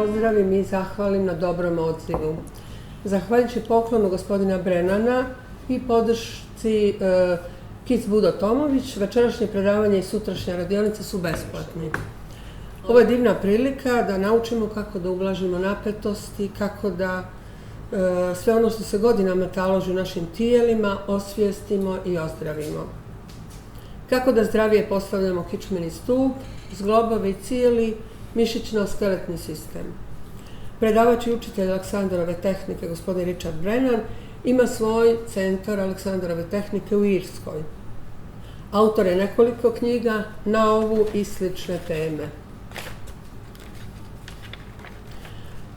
pozdravim i zahvalim na dobrom odzivu. Zahvaljujući poklonu gospodina Brennana i podršci Kids Budo Tomović, večerašnje predavanje i sutrašnja radionica su besplatni. Ovo je divna prilika da naučimo kako da ublažimo napetosti, kako da sve ono što se godinama taloži u našim tijelima osvijestimo i ozdravimo. Kako da zdravije postavljamo kičmeni stup, zglobove i cijeli mišićno-skeletni sistem. Predavač i učitelj Aleksandarove tehnike, gospodin Richard Brennan, ima svoj centar Aleksandarove tehnike u Irskoj. Autor je nekoliko knjiga na ovu i slične teme.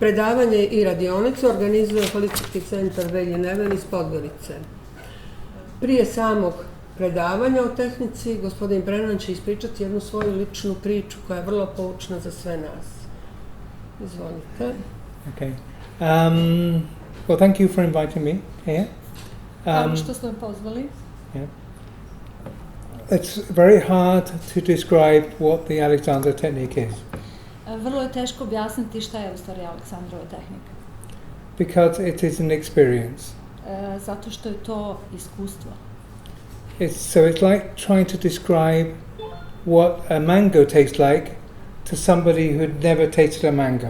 Predavanje i radionicu organizuje Holistički centar Velji Neven iz Podgorice. Prije samog predavanja o tehnici, gospodin Brennan će ispričati jednu svoju ličnu priču koja je vrlo poučna za sve nas. Izvolite. Okay. Well, thank you for inviting me here. Hvala što ste me pozvali. Yeah. It's very hard to describe what the Alexander technique is. Vrlo je teško objasniti šta je u stvari Aleksandarova tehnika. Because it is an experience. Zato što je to iskustvo. It's like trying to describe what a mango tastes like to somebody who had never tasted a mango.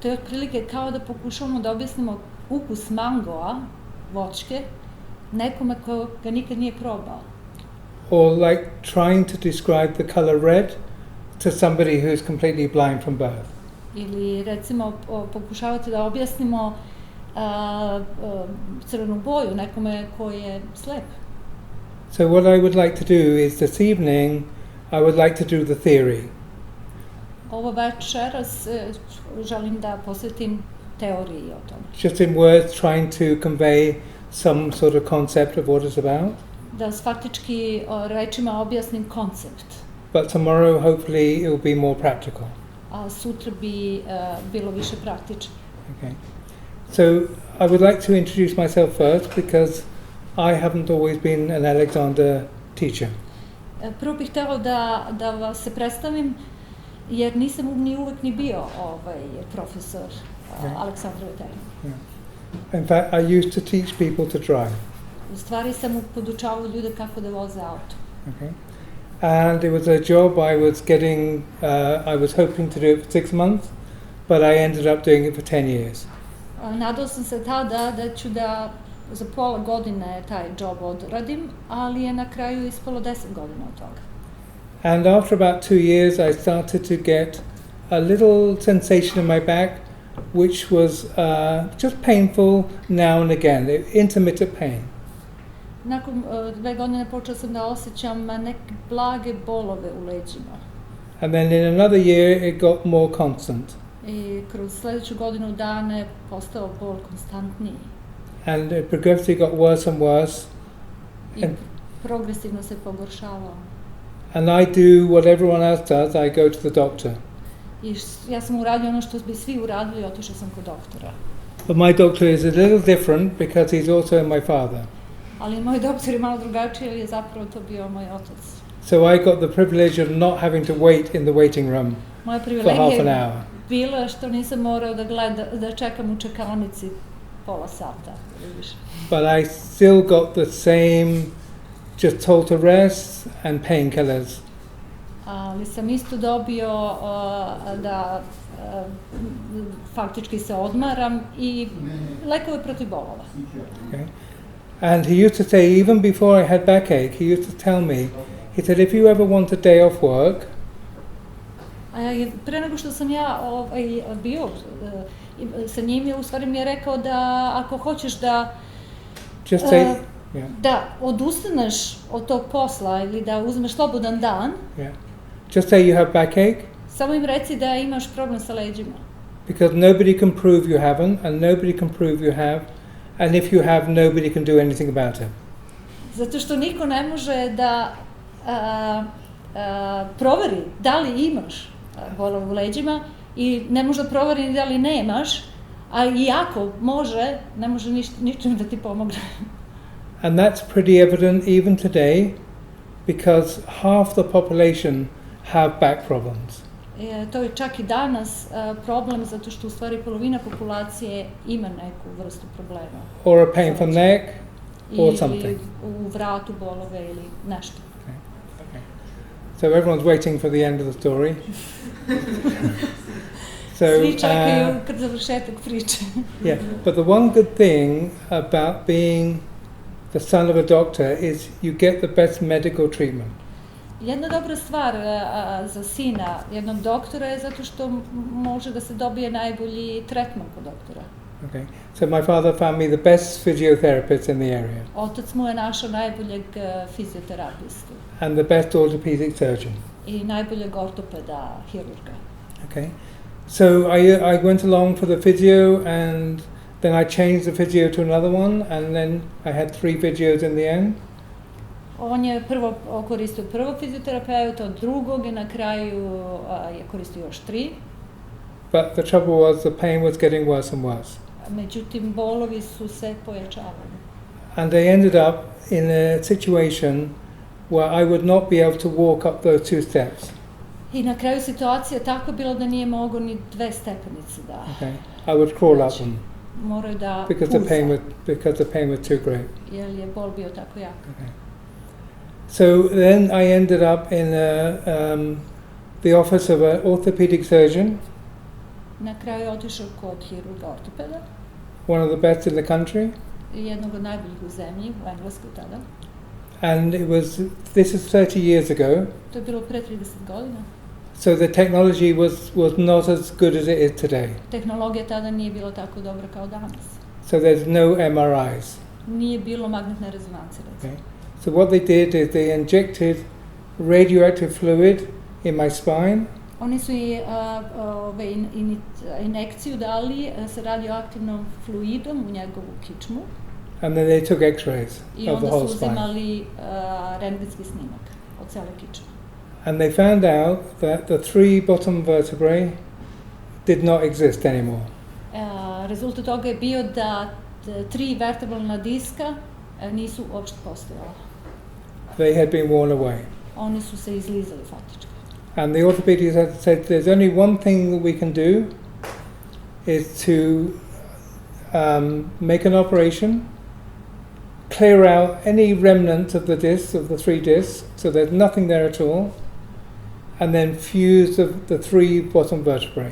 To je otprilike kao da pokušamo da objasnimo ukus mangoa, voćke, nekome ko ga nikad nije probao. Or like trying to describe the color red to somebody who is completely blind from birth. Ili recimo pokušavate da objasnimo crvenu boju nekome ko je slep. So what I would like to do is this evening I would like to do the theory. Ovo večeras želim da posvetim teoriji o tome. Just in words trying to convey some sort of concept of what it's about. Da faktički rečima objasnim koncept. But tomorrow hopefully it will be more practical. A sutra bi bilo više praktično. Okay. So I would like to introduce myself first because I haven't always been an Alexander teacher. Prvo bih htjela da vas se predstavim jer nisam ni uvek ni bio profesor Aleksandarove tehnike. Yeah. In fact, I used to teach people to drive. U stvari sam podučavao ljude kako da voze auto. Okay. And it was a job I was getting, I was hoping to do it for 6 months, but I ended up doing it for 10 years. Nadao sam se tada da ću da za pola godine taj job odradim, ali je na kraju ispalo 10 godina od toga. And after about 2 years I started to get a little sensation in my back, which was just painful now and again, intermittent pain. Nakon 2 godine počeo sam da osjećam neke blage bolove u leđima. And then in another year it got more constant. I kroz sljedeću godinu dana je postao bol konstantniji. And it progressively got worse and worse. I progresivno se pogoršavao. And I do what everyone else does, I go to the doctor. I ja sam uradio ono što bi svi uradili, otišao sam kod doktora. But my doctor is a little different because he's also my father. Ali moj doktor je malo drugačiji, jer je zapravo to bio moj otac. So I got the privilege of not having to wait in the waiting room Moja for half an hour. bila što nisam morao da čekam u čekanici pola sata. But I still got the same, just told to rest and painkillers. Ali sam isto dobio da faktički se odmaram i lekove protiv bolova. Okay. And he used to say, even before I had backache, he used to tell me, he said, if you ever want a day off work, pre nego što sam ja bio sa njim, je u stvari mi je rekao da ako hoćeš da just say, da odustaneš od tog posla ili da uzmeš slobodan dan, just say you have backache, samo im reci da imaš problem sa leđima. Because nobody can prove you haven't, and nobody can prove you have, and if you have, nobody can do anything about it. Zato što niko ne može da proveri da li imaš bolove u leđima i ne može da proveri da li nemaš, a i ako može, ne može ničim da ti pomogne. And that's pretty evident even today, because half the population have back problems. To je čak i danas problem zato što u stvari polovina populacije ima neku vrstu problema. or a painful neck, or something. Ili u vratu bolove ili nešto. Okay. So everyone's waiting for the end of the story. So, Svi čekaju kad završetak priče. yeah, but the one good thing about being the son of a doctor is you get the best medical treatment. Jedna dobra stvar za sina jednog doktora je zato što može da se dobije najbolji tretman kod doktora. Okay. So my father found me the best physiotherapist in the area Otac mu je našao najboljeg fizioterapistu and the best orthopedic surgeon. i najboljeg ortopeda, hirurga. Okay. So I went along for the physio, and then I changed the physio to another one, and then I had 3 physios in the end. On je prvo koristio prvog fizioterapeuta, od drugog i na kraju je koristio još 3. But the trouble was the pain was getting worse and worse. Međutim, bolovi su se pojačavali. And I ended up in a situation where I would not be able to walk up those 2 steps. I na kraju situacija tako bila da nije mogao ni 2 stepenice da... Okay. I would crawl up them Morao da because the pain was too great. jer je bol bio tako jak. Okay. So then I ended up in the office of an orthopedic surgeon, Na kraju je otišao kod hirurga ortopeda, one of the best in the country. jednog od najboljih u zemlji, u Engleskoj tada. And this is 30 years ago, To je bilo pre 30 godina. so the technology was not as good as it is today. Tehnologija tada nije bila tako dobra kao danas. So there's no MRIs. Nije bilo magnetne rezonance, recimo. Okay. So what they did is they injected radioactive fluid in my spine, Oni su i injekciju dali sa radioaktivnom fluidom u njegovu kičmu and then they took X-rays i of the onda whole su spine. uzimali rentgenski snimak od cele kičme. And they found out that the 3 bottom vertebrae did not exist anymore. Rezultat toga je bio da 3 vertebralna diska nisu uopšte postojala. They had been worn away. Oni su se izlizali faktički. And the orthopedist had said there's only one thing that we can do is to make an operation, clear out any remnants of the discs, of the 3 discs, so there's nothing there at all, and then fuse the 3 bottom vertebrae.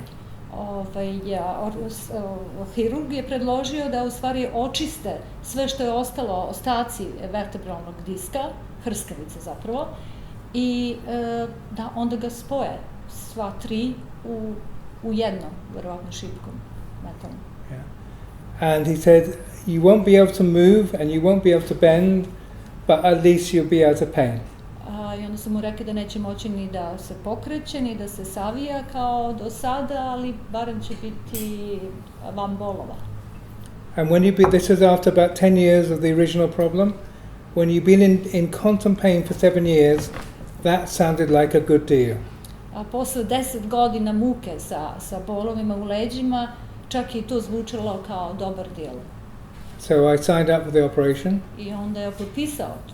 Hirurg je predložio da u stvari očiste sve što je ostalo, ostaci vertebralnog diska, hrskavice zapravo, i da onda ga spoje sva 3 u jednom, verovatno šipkom metalom. Yeah. And he said, you won't be able to move and you won't be able to bend, but at least you'll be out of pain. I onda su mu rekli da neće moći ni da se pokreće, ni da se savija kao do sada, ali barem će biti van bolova. And this was after about 10 years of the original problem, when you've been in constant pain for 7 years, that sounded like a good deal. A posle 10 godina muke sa bolovima u leđima, čak i to zvučalo kao dobar deal. So I signed up for the operation. I onda je potpisao to.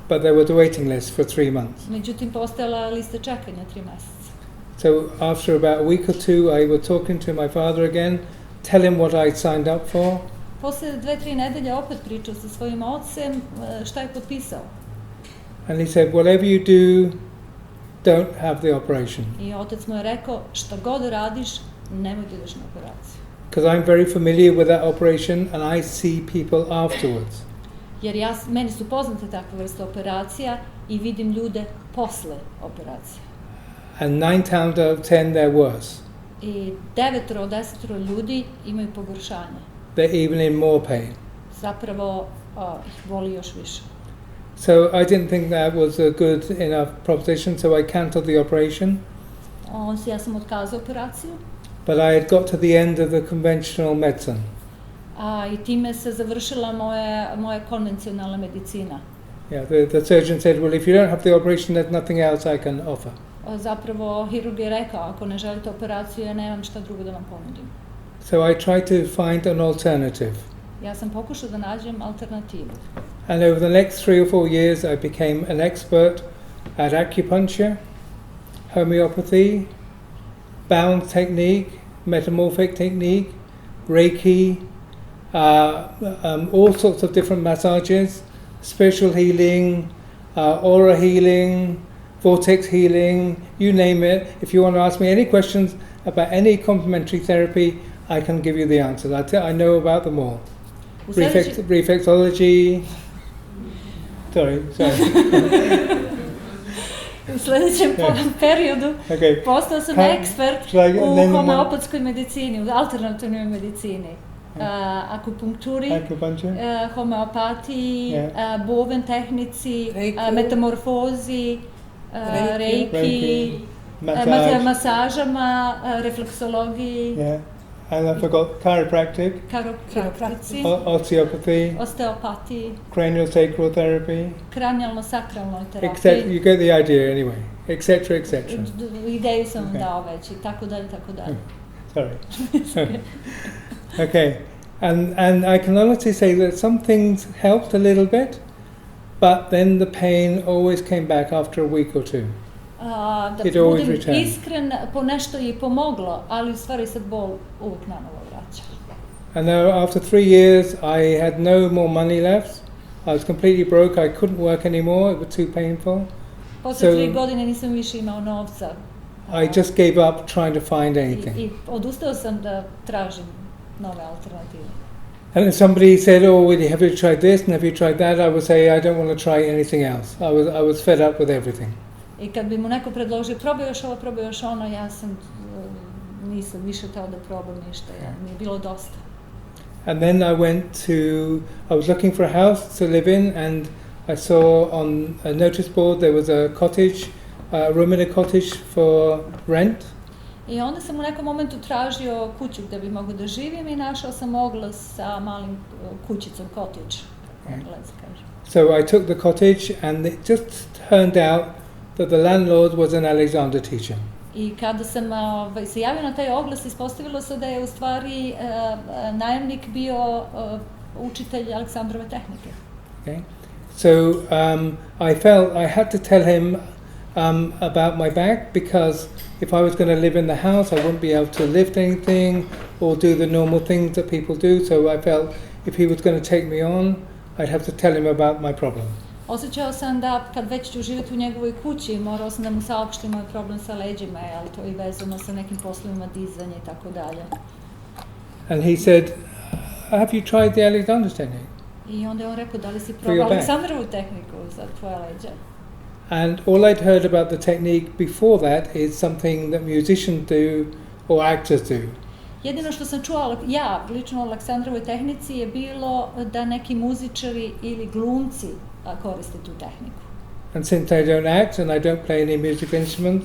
But there was a waiting list for 3 months. Međutim, postojala lista čekanja 3 meseca. So after about a week or 2, I was talking to my father again, tell him what I'd signed up for. Posle 2-3 nedelje opet pričao sa svojim ocem šta je potpisao. And he said, whatever you do, don't have the operation. I otac mu je rekao, šta god radiš, nemoj da ideš na operaciju. Because I'm very familiar with that operation and I see people afterwards. Jer meni su poznate takve vrste operacija i vidim ljude posle operacije. And 9 times out of 10 they're worse. I 9 od 10 ljudi imaju pogoršanje. They're even in more pain. Zapravo ih boli još više. So I didn't think that was a good enough proposition, so I cancelled the operation. Ja sam otkazao operaciju. But I had got to the end of the conventional medicine. I time se završila moja konvencionalna medicina. Yeah, the surgeon said, well, if you don't have the operation, there's nothing else I can offer. Zapravo, hirurg je rekao, ako ne želite operaciju, ja nemam šta drugo da vam ponudim. So I tried to find an alternative. Ja sam pokušao da nađem alternativu. And over the next 3 or 4 years, I became an expert at acupuncture, homeopathy, bound technique, metamorphic technique, Reiki, all sorts of different massages, spiritual healing, aura healing, vortex healing, you name it. If you want to ask me any questions about any complementary therapy, I can give you the answers. I know about them all. Reflexology. Sorry. U sljedećem periodu postao sam ekspert u homeopatskoj medicini, u alternativnoj medicini. Akupunkturi, homeopatiji, boven tehnici, metamorfozi, reiki, masažama, refleksologiji. And I forgot chiropractic, osteopatiji, craniosacral therapy, kranijalno-sakralnoj terapiji. Except, you get the idea anyway, etc. Ideju sam vam dao već i tako dalje. Sorry. Okay, and I can honestly say that some things helped a little bit, but then the pain always came back after a week or two. Da budem iskren, po nešto je pomoglo, ali u stvari se bol uvijek nanovo vraća. And now after 3 years I had no more money left. I was completely broke, I couldn't work anymore, it was too painful. Posle 3 godine nisam više imao novca. I just gave up trying to find anything. I odustao sam da tražim nove alternative. And if somebody said, "Oh, have you tried this and have you tried that?" I would say, "I don't want to try anything else." I was fed up with everything. I kad bi mu neko predložio, probaj još ovo, probaj još ono, ja sam, nisam više teo da probam ništa, mi je bilo dosta. And then I was looking for a house to live in, and I saw on a notice board there was a cottage, a room in a cottage for rent. I onda sam u nekom momentu tražio kuću gdje bi mogao da živim i našao sam oglas sa malim kućicom, cottage. So I took the cottage and it just turned out that the landlord was an Alexander teacher. I kada sam se javio na taj oglas, ispostavilo se da je u stvari najemnik bio učitelj Aleksandrove tehnike. Okay. So I felt I had to tell him about my back, because if I was going to live in the house, I wouldn't be able to lift anything or do the normal things that people do. So I felt if he was going to take me on, I'd have to tell him about my problem. Osjećao sam da kad već ću živjeti u njegovoj kući, morao sam da mu saopštim moj problem sa leđima, ali to je vezano sa nekim poslovima dizanja i tako dalje. And he said, "Have you tried the Alexander technique?" I onda je on rekao, da li si probao Aleksandrovu tehniku za tvoje leđa? And all I'd heard about the technique before that is something that musicians do or actors do. Jedino što sam čula, ja lično o Aleksandrovoj tehnici, je bilo da neki muzičari ili glumci koriste tu tehniku. And since I don't act and I don't play any musical instrument,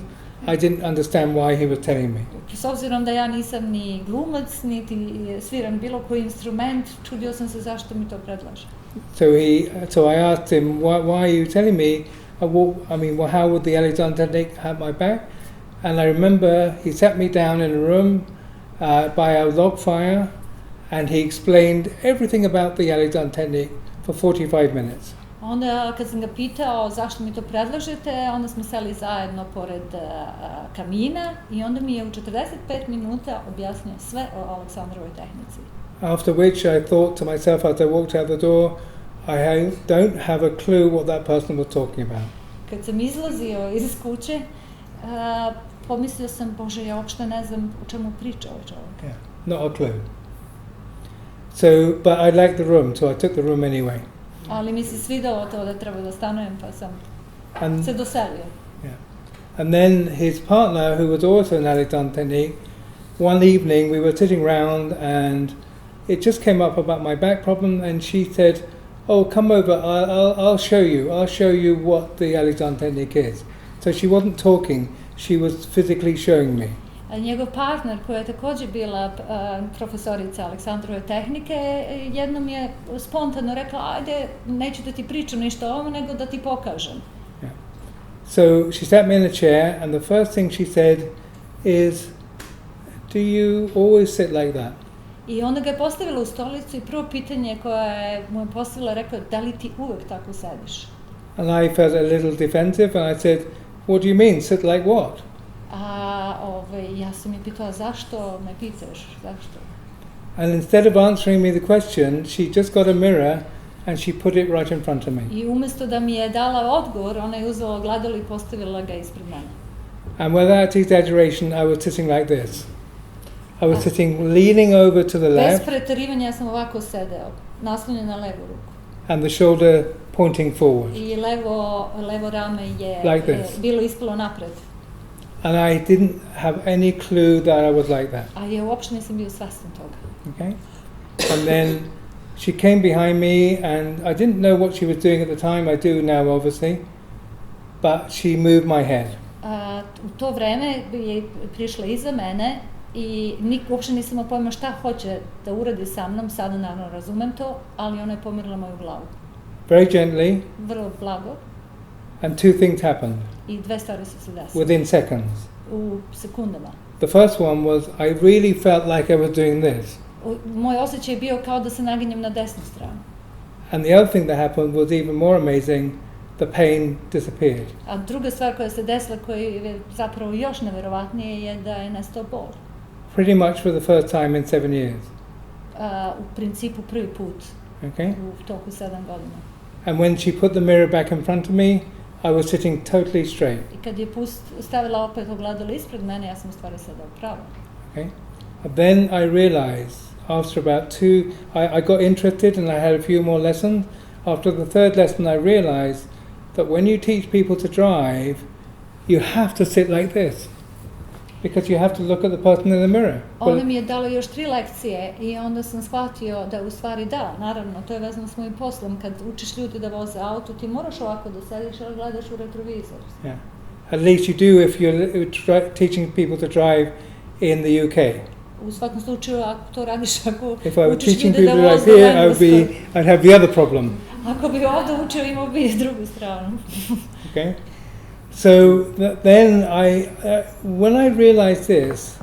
I didn't understand why he was telling me. S obzirom da ja nisam ni glumac, niti sviram bilo koji instrument, čudio sam se zašto mi to predlaže. So I asked him, why are you telling me? How would the Alexander technique have my back? And I remember he sat me down in a room by a log fire, and he explained everything about the Alexander technique for 45 minutes. Onda kad sam ga pitao zašto mi to predlažete, onda smo seli zajedno pored kamina i onda mi je u 45 minuta objasnio sve o Aleksandrovoj tehnici. After which I thought to myself as I walked out the door, I don't have a clue what that person was talking about. Kad sam izlazio iz kuće, pomislio sam, Bože, ja uopšte ne znam o čemu priča ovaj čovjek. Yeah, not a clue. So, but I liked the room, so I took the room anyway. Ali mi se svidalo to da treba da stanujem, pa sam se doselio. Yeah. And then his partner, who was also an Alexander technique, one evening we were sitting round and it just came up about my back problem, and she said, "Oh, come over, I'll show you what the Alexander technique is." So she wasn't talking, she was physically showing me. Njegov partner, koja je također bila profesorica Aleksandrove tehnike, jednom je spontano rekla, ajde, neću da ti pričam ništa o ovome, nego da ti pokažem. Yeah. So she sat me in a chair, and the first thing she said is, "Do you always sit like that?" I onda ga je postavila u stolicu i prvo pitanje koje mu je postavila, rekao, da li ti uvek tako sediš? And I felt a little defensive, and I said, "What do you mean, sit like what?" Ja sam je pitala zašto me pitaš, zašto? And instead of answering me the question, she just got a mirror and she put it right in front of me. I umjesto da mi je dala odgovor, ona je uzela ogledalo i postavila ga ispred mene. And without exaggeration, I was sitting like this. I was sitting leaning over to the Bez left preterivanja ja sam ovako sedeo, naslonjen na levu ruku. and the shoulder pointing forward. I levo rame je Like this. bilo ispalo napred. And I didn't have any clue that I was like that. A ja uopšte nisam bio svestan toga. Okay? And then she came behind me and I didn't know what she was doing at the time. I do now, obviously. But she moved my head. U to vreme je prišla iza mene i uopšte nisam imala pojma šta hoće da uradi sa mnom, sada naravno razumem to, ali ona je pomirila moju glavu. Very gently. Vrlo blago. And two things happened I dve stvari su se desile. within seconds. U sekundama. The first one was I really felt like I was doing this. Moj osjećaj je bio kao da se naginjem na desnu stranu. And the other thing that happened was even more amazing. The pain disappeared. A druga stvar koja se desila, koja je zapravo još neverovatnije, je da je nestao bol. Pretty much for the first time in 7 years. U principu prvi put Okay? u toku 7 godina. And when she put the mirror back in front of me, I was sitting totally straight. I kad je stavila opet ogledalo ispred mene, ja sam u stvari sedao pravo. Okay? And then I realized, after about I got interested and I had a few more lessons. After the third lesson, I realized that when you teach people to drive, you have to sit like this. Because you have to look at the person in the mirror. Ona mi je dala još 3 lekcije i onda sam shvatio da u stvari da, naravno, to je vezano s mojim poslom. Kad učiš ljudi da voze auto, ti moraš ovako da sediš, ali gledaš u retrovizor. Yeah. At least you do if you're teaching people to drive in the UK. U svakom slučaju, ako to radiš, ako If I were učiš teaching ljude da people voze like u here, Engleskoj. I'd have the other problem. Ako bi ovdje učio, imao bi drugu stranu. Okay? So then when I realized this,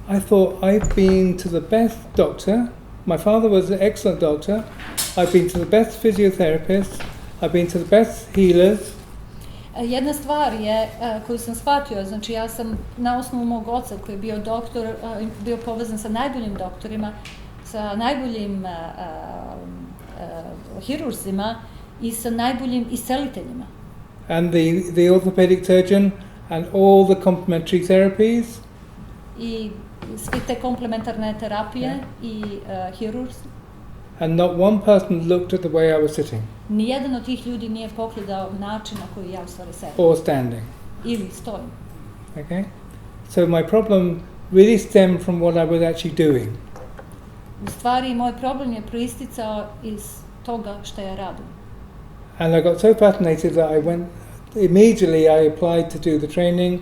I thought I've been to the best doctor. My father was an excellent doctor. I've been to the best physiotherapists. I've been to the best healers. Jedna stvar je koju sam shvatio, znači ja sam na osnovu mog oca koji je bio doktor, bio povezan sa najboljim doktorima, sa najboljim hirurzima i sa najboljim isceliteljima. And the orthopedic surgeon and all the complementary therapies. I svi te komplementarne terapije i hirurzi. And not one person looked at the way I was sitting. Nijedan od tih ljudi nije pogledao način na koji ja u stvari sedim. Or standing. Ili stojim. Okay? So my problem really stemmed from what I was actually doing. U stvari, moj problem je proisticao iz toga što ja radim. And I got so fascinated that immediately I applied to do the training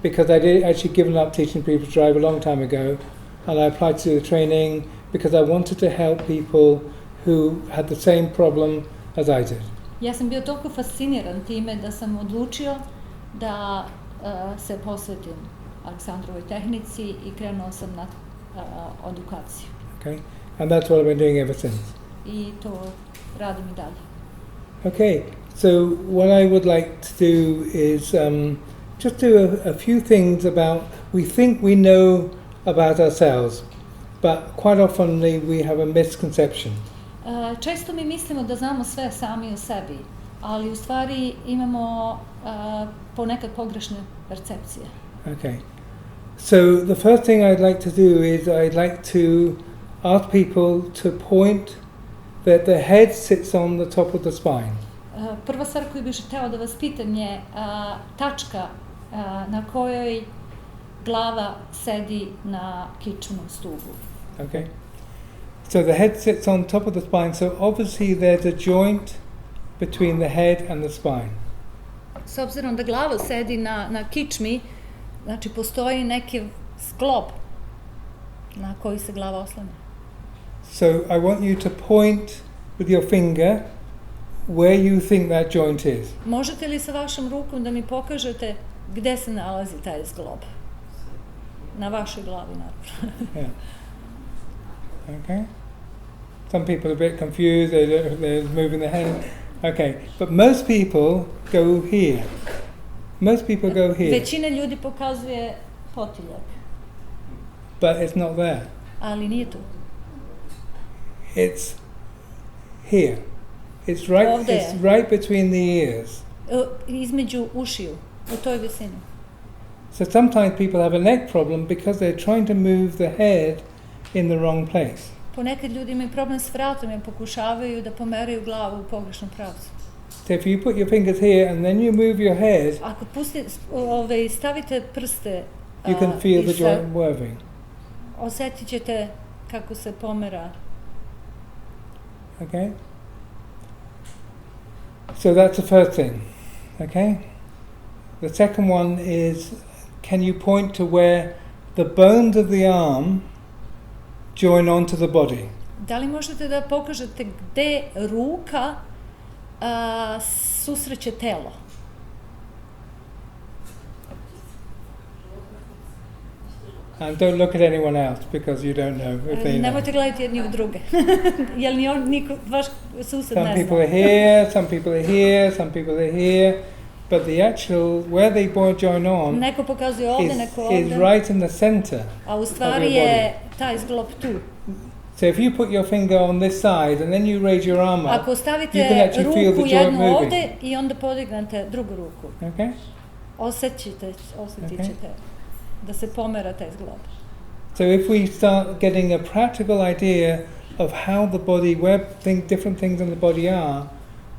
because I did actually given up teaching people to drive a long time ago. And I applied to do the training because I wanted to help people who had the same problem as I did. Ja sam bio toliko fasciniran time da sam odlučio da se posvetim Aleksandrovoj tehnici i krenuo sam na edukaciju. Okay? And that's what I've been doing ever since. I to radim i dalje. Okay, so what I would like to do is just do a few things about, we think we know about ourselves, but quite often we have a misconception. Često mi mislimo da znamo sve sami o sebi, ali u stvari imamo ponekad pogrešne percepcije. Okay, so the first thing I'd like to do is I'd like to ask people to point that the head sits on the top of the spine. Prva stvar koju bih htjela da vas pitam je tačka na kojoj glava sedi na kičmenom stubu. Okay. So the head sits on top of the spine, so obviously there's a joint between the head and the spine. S obzirom da glava sedi na kičmi, znači postoji neki sklop na koji se glava oslanja. So I want you to point with your finger where you think that joint is. Možete li sa vašom rukom da mi pokažete gdje se nalazi taj zglob? Na vašoj glavi, naravno. Yeah. Okay. Some people are a bit confused, they're moving their hand. Okay, but most people go here. Most people go here, Većina ljudi pokazuje potiljak, but it's not there. ali nije tu. It's here. It's right. Ovdje je. It's right between the ears. Između ušiju, u toj visini. So sometimes people have a neck problem because they're trying to move the head in the wrong place. Ponekad ljudi imaju problem s vratom jer pokušavaju da pomeraju glavu u pogrešnom pravcu. So if you put your fingers here and then you move your head, Ako stavite prste you can feel i the se- joint moving. osjetit ćete kako se pomera. Okay? So that's the first thing. Okay? The second one is, can you point to where the bones of the arm join onto the body? Da li možete da pokažete gde ruka susreće telo? And don't look at anyone else because you don't know if they know. Nemojte gledati jedni u druge. Jel ni on, niko, vaš sused Some ne people are zna. here, some people are here, some people are here, but the actual, where they both join on Neko pokazuje ovde, neko is ovde, right in the center. a u of stvari your je taj zglob tu. So if you put your finger on this side and then you raise your arm up, Ako you can stavite actually feel ruku the joint jednu moving. ovde i onda podignete drugu ruku, Okay? osjetit ćete da se pomera taj zglob. So if we start getting a practical idea of how the body, where different things in the body are,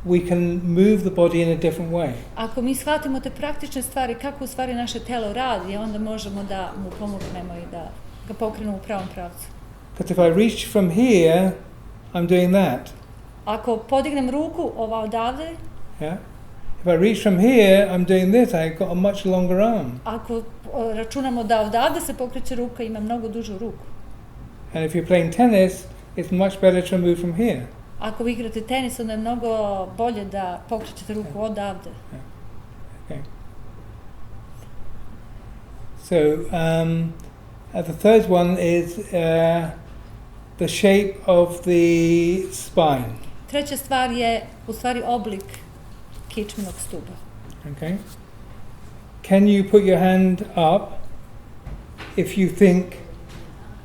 we can move the body in a different way. Ako mi shvatimo te praktične stvari, kako u stvari naše telo radi, onda možemo da mu pomognemo i da ga pokrenemo u pravom pravcu. Because if I reach from here, I'm doing that. Ako podignem ruku odavde, Yeah? If I reach from here, I'm doing this. I've got a much longer arm. ako računamo da odavde se pokreće ruka, ima mnogo dužu ruku. And if you're playing tennis, it's much better to move from here. Ako vi igrate tenis, onda je mnogo bolje da pokrećete ruku odavde. Okay. So the third one is the shape of the spine. Treća stvar je u stvari oblik kičmenog stuba. Okay. Can you put your hand up if you think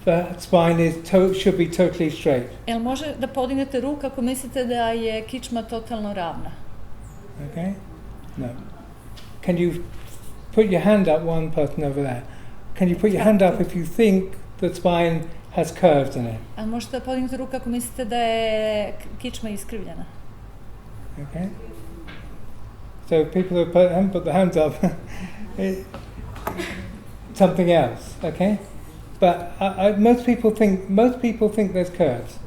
the spine is should be totally straight? Jel može da podignete ruku ako mislite da je kičma totalno ravna? Okay. No. Can you put your hand up? One person over there. Can you put your hand up if you think the spine has curves in it? A možete da podignete ruku ako mislite da je kičma iskrivljena? Okay. So people who haven't put their hands up, something else. Okay. But most people think there's curves.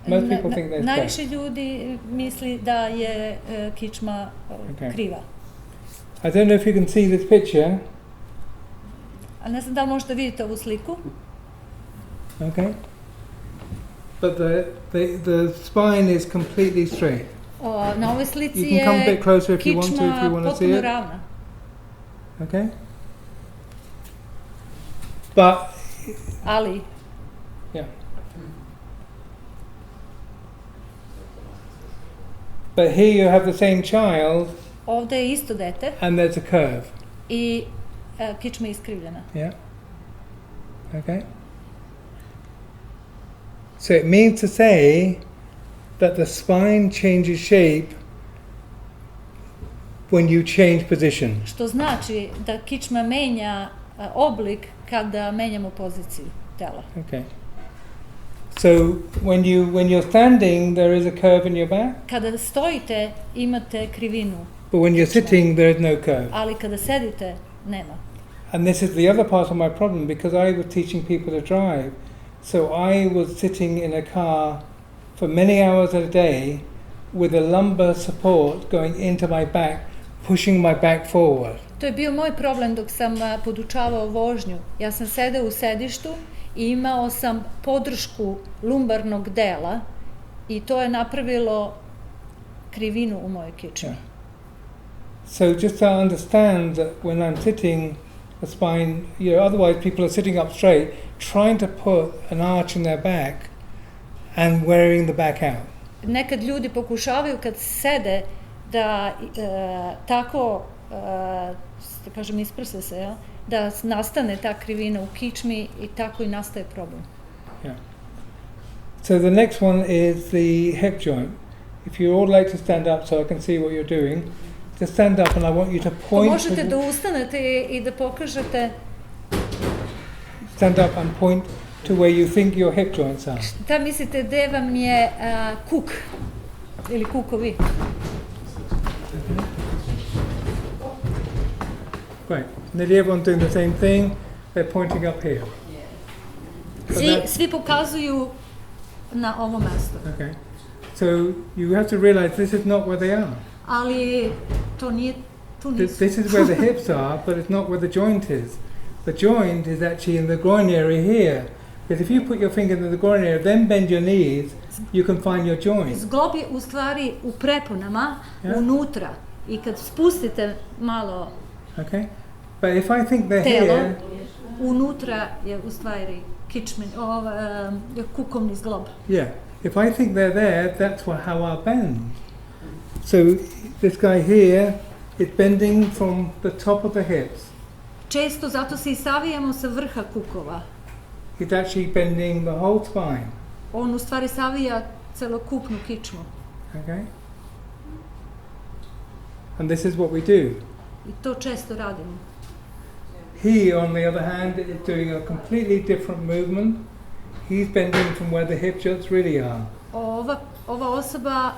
Most people think there's curves. Najviše ljudi misli da je kičma kriva. I don't know if you can see this picture. A ne znam da li možete vidjeti ovu sliku. Okay. But the spine is completely straight. Na ovoj slici You can come a bit closer if you want to, if you kičma want to see potpuno it. ravna. Okay. But Ali yeah. But here you have the same child, ovdje je isto dete and there's a curve. i kičma je iskrivljena. Yeah. Okay. So it means to say that the spine changes shape when you change position. Što znači da kičma menja oblik kada menjamo poziciju tela. Okay. So when you're standing, there is a curve in your back, Kada stojite imate krivinu, but when you're sitting, there is no curve. ali kada sedite nema. And this is the other part of my problem, because I was teaching people to drive. So I was sitting in a car for many hours a day with a lumbar support going into my back, pushing my back forward. To je bio moj problem dok sam podučavao vožnju. Ja sam sedeo u sedištu i imao sam podršku lumbarnog dela i to je napravilo krivinu u mojoj kičmi. Yeah. So just to understand that when I'm sitting, the spine, otherwise people are sitting up straight, trying to put an arch in their back and wearing the back out. Nekad ljudi pokušavaju kad sede da tako da kažem, isprse se, jel? Da nastane ta krivina u kičmi i tako i nastaje problem. Yeah. So the next one is the hip joint. If you all like to stand up so I can see what you're doing, just stand up and I want you to point. Možete da ustanete i da pokažete. Stand up and point to where you think your hip joints are. Šta mislite gde vam je kuk ili kukovi? Great. Nearly everyone doing the same thing. They're pointing up here. Svi pokazuju na ovo mesto. Okay. So you have to realize this is not where they are. Ali to nije, tu nisu. This is where the hips are, but it's not where the joint is. The joint is actually in the groin area here. Because if you put your finger in the groin area, then bend your knees, you can find your joint. Zglob je u stvari u preponama, unutra. I kad spustite malo Okay. But if I think they're telo, here, unutra je u stvari kukovni zglob. yeah. If I think they're there, that's how I'll bend. So this guy here is bending from the top of the hips. Često zato se i savijamo sa vrha kukova. He's actually bending the whole spine. On u stvari savija celokupnu kičmu. Okay. And this is what we do. I to često radimo. He, on the other hand, is doing a completely different movement. He's bending from where the hip joints really are. Ova osoba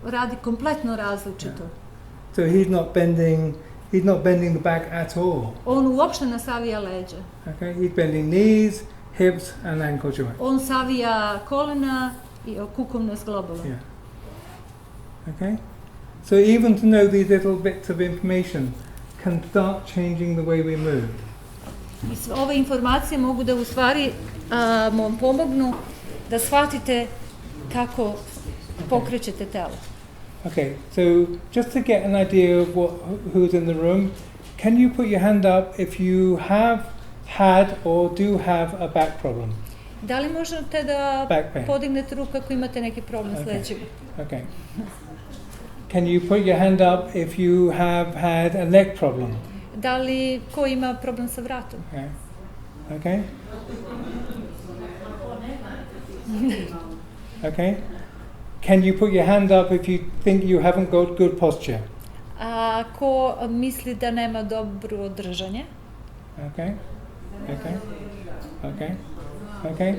radi kompletno različito. So he's not bending the back at all. On uopšte ne savija leđa. Okay, he's bending knees, hips and ankle joints. On savija kolena i kukovne zglobove. Yeah. Okay? So even to know these little bits of information can start changing the way we move. I ove informacije mogu da u stvari vam pomognu da shvatite kako pokrećete telo. Okay, so just to get an idea of who's in the room, can you put your hand up if you have had or do have a back problem? Da li možete da podignete ruku ako imate neki problem s leđima? Okay. Can you put your hand up if you have had a neck problem? Da li ko ima problem sa vratom? Okay. Okay. Okay. Can you put your hand up if you think you haven't got good posture? A ko misli da nema dobro držanje? Okay. Okay. Okay. Okay.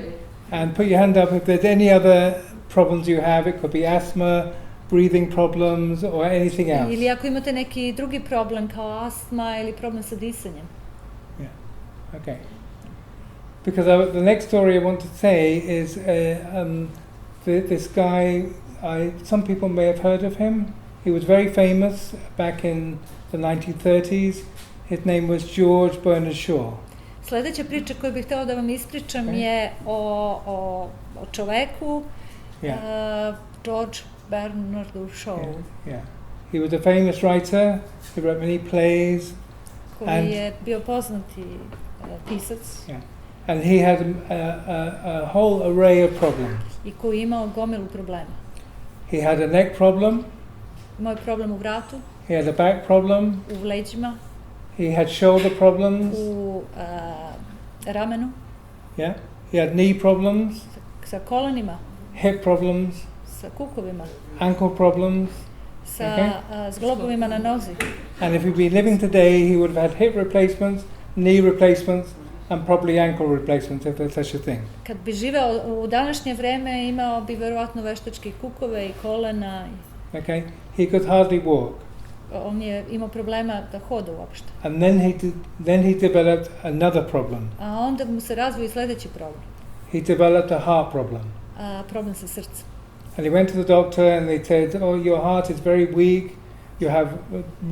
And put your hand up if there's any other problems you have. It could be asthma, breathing problems or anything else. Ili ako imate neki drugi problem kao astma ili problem sa disanjem. Yeah. Okay. Because the next story I want to say is this guy, some people may have heard of him. He was very famous back in the 1930s. His name was George Bernard Shaw. Sljedeća priča koju bih htjela da vam ispričam je o čoveku, George Bernardu Shaw. Yeah. He was a famous writer. He wrote many plays. Koji je bio poznati pisac. Yeah. And he had a whole array of problems. I koji je imao gomilu problema. He had a neck problem. Imao je problem u vratu. He had a back problem. U leđima. He had shoulder problems. U ramenu. Yeah. He had knee problems. Sa kolenima. Hip problems. Sa kukovima. Ankle problems. Sa zglobovima na nozi. And if he'd been living today, he would have had hip replacements, knee replacements, and probably ankle replacements, if there's such a thing. Kad bi živeo u današnje vreme, imao bi verovatno veštačke kukove i kolena. Okay, he could hardly walk. On je imao problema da hoda uopšte. And then he developed another problem. A onda mu se razvio sljedeći problem. He developed a heart problem. Problem sa srcem. And he went to the doctor and they said, "Oh, your heart is very weak. You have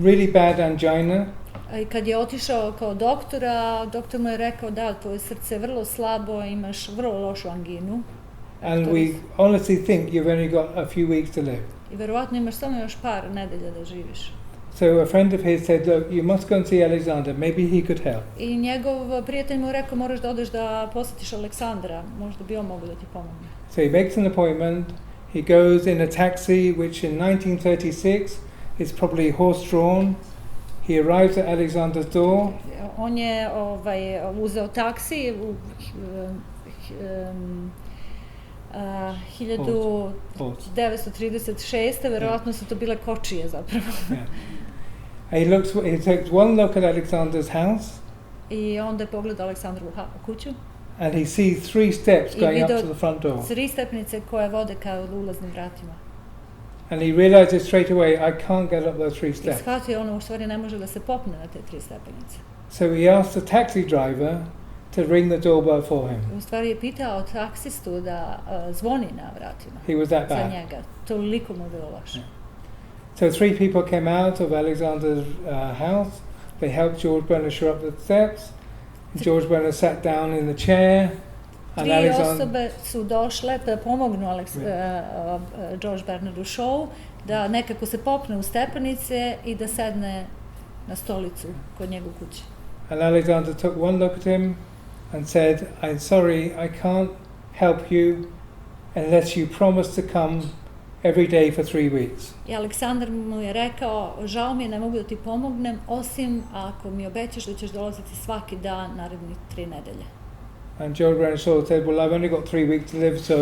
really bad angina." I kad je otišao kao doktora, doktor mu je rekao da tvoje srce je vrlo slabo, imaš vrlo lošu anginu. And we honestly think you've only got a few weeks to live. I verovatno imaš samo još par nedelja da živiš. So a friend of his said, "Look, you must go and see Alexander. Maybe he could help." I njegov prijatelj mu je rekao, moraš da odeš da posjetiš Aleksandra, možda bi on mogao da ti pomogne. So he makes an appointment. He goes in a taxi, which in 1936 is probably horse-drawn. He arrives at Alexander's door. On je uzeo taksi u 1936. Verovatno su to bile kočije zapravo. Yeah. He takes one look at Alexander's house. I onda je pogledao Aleksandrovu kuću. And he sees 3 steps going up to the front door. 3 stepnice koje vode ka ulaznim vratima. And he realizes straight away, I can't get up those 3 steps. I shvatio ono u stvari ne može da se popne na te 3 stepenice. So he asks the taxi driver to ring the doorbell for him. U stvari je pitao taksistu da zvoni na vratima. He was that za bad. njega. Toliko mu bilo loše. Yeah. So 3 people came out of Alexander's house. They helped George Brennan up the steps. George Brennan sat down in the chair. And 3 osobe su došle da pomognu George Bernardu Shaw da nekako se popne u stepenice i da sedne na stolicu kod njega u kući. And Alexander took one look at him and said, I'm sorry, I can't help you unless you promise to come every day for 3 weeks. I Aleksandar mu je rekao, žao mi je, ne mogu da ti pomognem, osim ako mi obećaš da ćeš dolaziti svaki dan narednih 3 nedelje. And George Brennan Shaw said, well, I've only got 3 weeks to live, so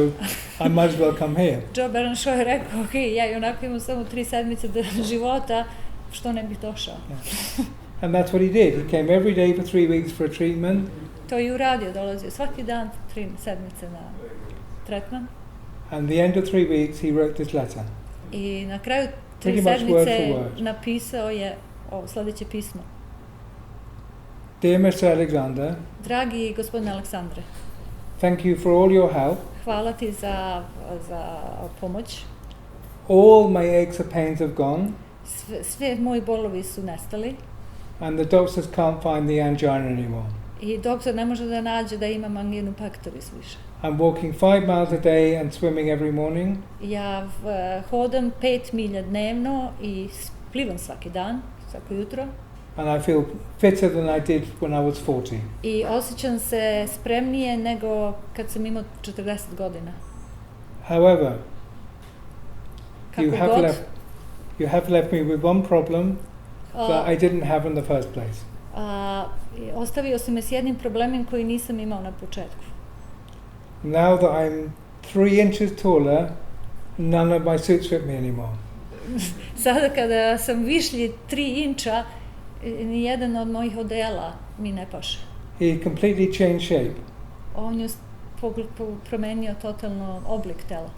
I might as well come here. George Brennan Shaw je rekao, ok, ja i onako imam samo 3 sedmice života, što ne bih došao. Yeah. And that's what he did. He came every day for 3 weeks for a treatment. To je uradio, dolazio svaki dan 3 sedmice na tretman. And the end of 3 weeks, he wrote this letter. I na kraju 3 Pretty much sedmice word for word. napisao je sljedeće pismo. Dear Mr. Alexander, Dragi gospodine Aleksandre, thank you for all your help. hvala ti za pomoć. All my aches and pains have gone. Sve moji bolovi su nestali. And the doctors can't find the angina anymore. I doktor ne može da nađe da imam anginu pectoris više. I'm walking 5 miles a day and swimming every morning. Ja hodam 5 milja dnevno i plivam svaki dan, svako jutro. And I feel fitter than I did when I was 40. I osjećam se spremnije nego kad sam imao 40 godina. However, Kako you have left me with one problem that I didn't have in the first place. Ostavio si me s jednim problemom koji nisam imao na početku. Now that I'm 3 inches taller, none of my suits fit me anymore. Sada kada sam višlji 3 inča, ni jedan od mojih odela mi ne paše. He completely changed shape. On je promenio totalno oblik tela.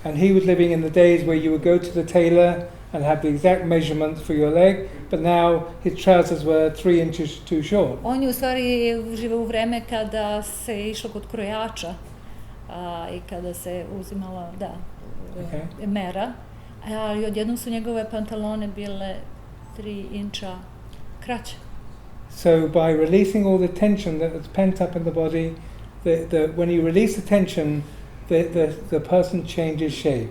And he was living in the days where you would go to the tailor and have the exact measurements for your leg, but now his trousers were 3 inches too short. On je u stvari živeo u vreme kada se išlo kod krojača i kada se uzimala mera, ali odjednom su njegove pantalone bile 3 inča kraće. So by releasing all the tension that was pent up in the body, when you release the tension, the person changes shape.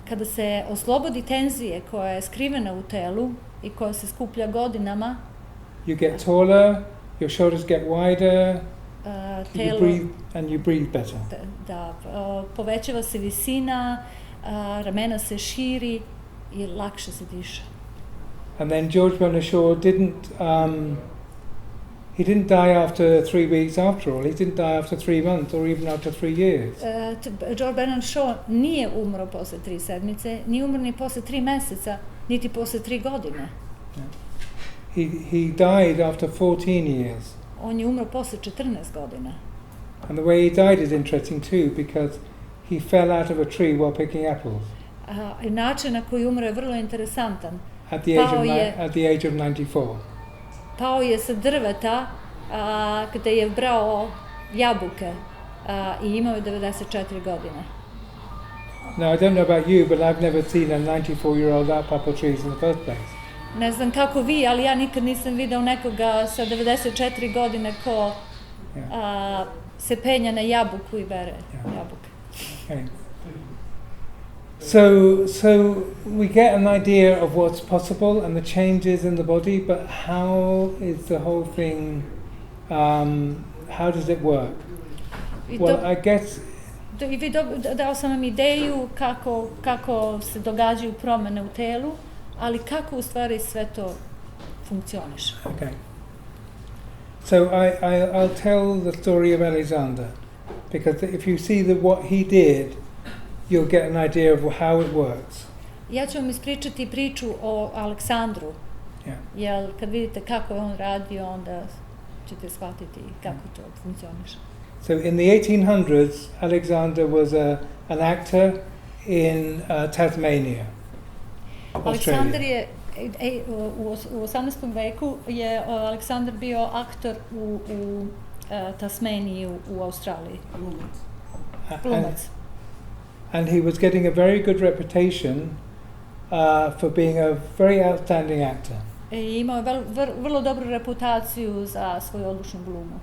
Kada se oslobodi tenzije koja je skrivena u telu i koja se skuplja godinama, you get taller, your shoulders get wider, you breathe better. Da, povećava se visina, ramena se širi i lakše se diše. And then George Bernard Shaw he didn't die after 3 weeks after all. He didn't die after 3 months or even after 3 years. George Bernard Shaw nije umro posle 3 sedmice, nije umro ni posle 3 meseca, niti posle 3 godine. Yeah. He died after 14 years. On je umro posle 14 godina. And the way he died is interesting too, because he fell out of a tree while picking apples. Način na koji umro je vrlo interesantan. At the age of 94. Pao je sa drveta kada je brao jabuke i imao je 94 godine. Now, I don't know about you, but I've never seen a 94-year-old up apple trees in the first place. Ne znam kako vi, ali ja nikad nisam video nekoga sa 94 godine ko se penja na jabuku i bere jabuke. Okay. So we get an idea of what's possible and the changes in the body, but how is the whole thing, how does it work? Well, I guess... Dao sam vam ideju kako se događaju promjene u telu, ali kako u stvari sve to funkcioniše. Okay. So I'll tell the story of Alexander, because if you see what he did, you'll get an idea of how it works. Ja ću vam ispričati priču o Aleksandru, jer kad vidite kako je on radio, onda ćete shvatiti kako to funkcioniše. So in the 1800s, Alexander was an actor in Tasmania, Aleksandar Australia. je, u 18. veku je Aleksandar bio aktor u Tasmaniji u Australiji. Glumac. And he was getting a very good reputation for being a very outstanding actor. I imao je vrlo dobru reputaciju za svoju odličnu glumu.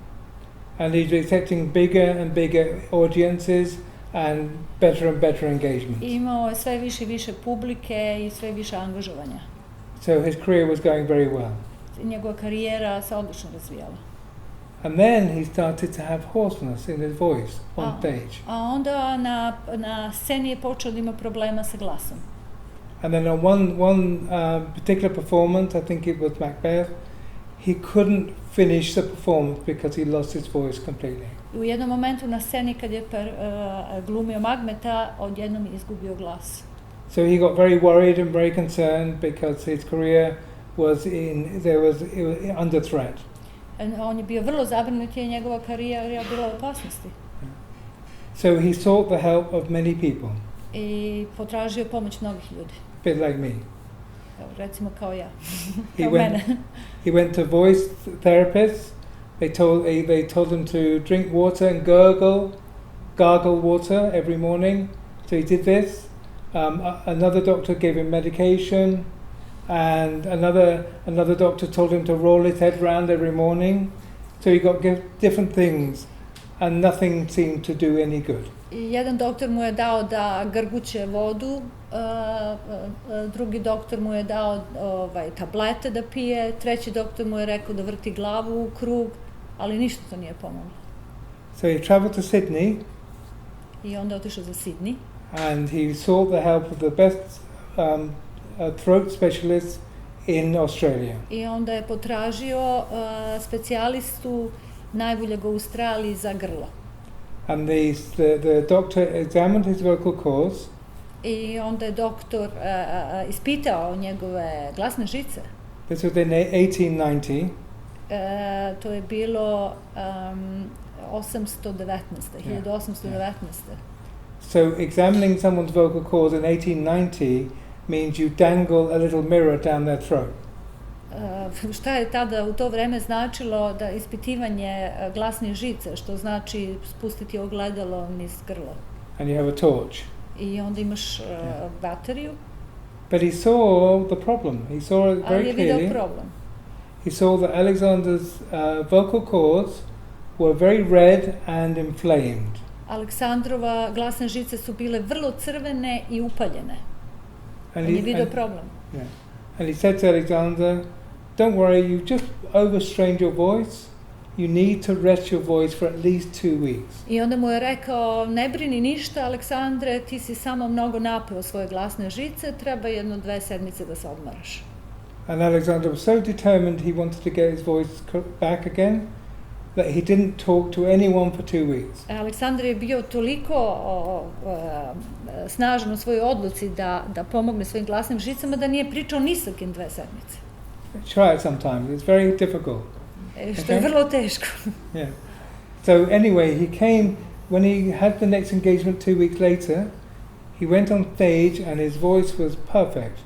And he's accepting bigger and bigger audiences and better engagement. I imao je sve više i više publike i sve više angažovanja. So his career was going very well. Njegova karijera se odlično razvijala. And then he started to have hoarseness in his voice on stage. A onda na sceni je počeo da ima problema sa glasom. And then on one particular performance, I think it was Macbeth, he couldn't finish the performance because he lost his voice completely. U jednom momentu na sceni kad je glumio Macbetha, odjednom je izgubio glas. So he got very worried and very concerned because his career was under threat. On je bio vrlo zabrinut jer je njegova karijera bila u opasnosti. So he sought the help of many people. I potražio pomoć mnogih ljudi. A bit like me. Recimo kao ja. Kao mene. He went to voice therapists. They told him to drink water and gargle water every morning. So he did this. Another doctor gave him medication, and another doctor told him to roll his head round every morning. So he got different things, and nothing seemed to do any good. I jedan doktor mu je dao da grguće vodu, drugi doktor mu je dao tablete da pije, treći doktor mu je rekao da vrti glavu u krug, ali ništa to nije pomoglo. So he traveled to Sydney. I onda otišao za Sydney. And he sought the help of the best throat specialists in Australia. I onda je potražio specijalistu najboljeg u Australiji za grlo. And the doctor examined his vocal cords. I onda je doktor ispitao njegove glasne žice. This was in 1890. To je bilo 1819. So examining someone's vocal cords in 1890 means you dangle a little mirror down their throat. Šta je tada u to vreme značilo da ispitivanje glasnih žica, što znači spustiti ogledalo niz grlo. And you have a torch. I onda imaš bateriju. But he saw the problem. He saw it very Ali je clearly. vidio problem. He saw that Alexander's vocal cords were very red and inflamed. Aleksandrova glasne žice su bile vrlo crvene i upaljene. On je vidio problem. Yeah. And he said to Alexander, don't worry, you've just overstrained your voice. You need to rest your voice for at least 2 weeks. I onda mu je rekao, ne brini ništa, Aleksandre, ti si samo mnogo napeo svoje glasne žice, treba 1-2 sedmice da se odmaraš. And Alexander was so determined he wanted to get his voice back again that he didn't talk to anyone for 2 weeks. Aleksandar je bio toliko snažan u svojoj odluci da pomogne svojim glasnim žicama da nije pričao ni sa kim 2 sedmice. Try it sometime. It's very difficult. Što je vrlo teško. Yeah. So anyway, he came when he had the next engagement 2 weeks later. He went on stage and his voice was perfect.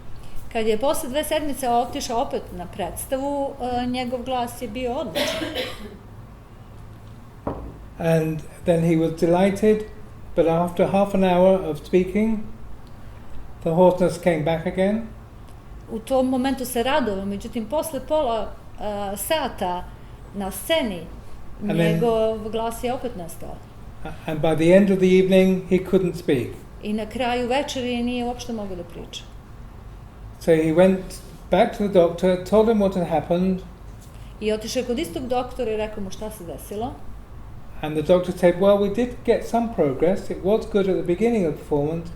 Kad je posle 2 sedmice otišao opet na predstavu, njegov glas je bio odličan. And then he was delighted, but after half an hour of speaking, the hoarseness came back again. U tom momentu se radovao, međutim posle pola sata na sceni njegov glas je opet nestao. And by the end of the evening, he couldn't speak. I na kraju večeri nije uopšte mogao da priča. So he went back to the doctor, told him what had happened. I otišao kod istog doktora i rekao mu šta se desilo. And the doctor said, well, we did get some progress. It was good at the beginning of the performance.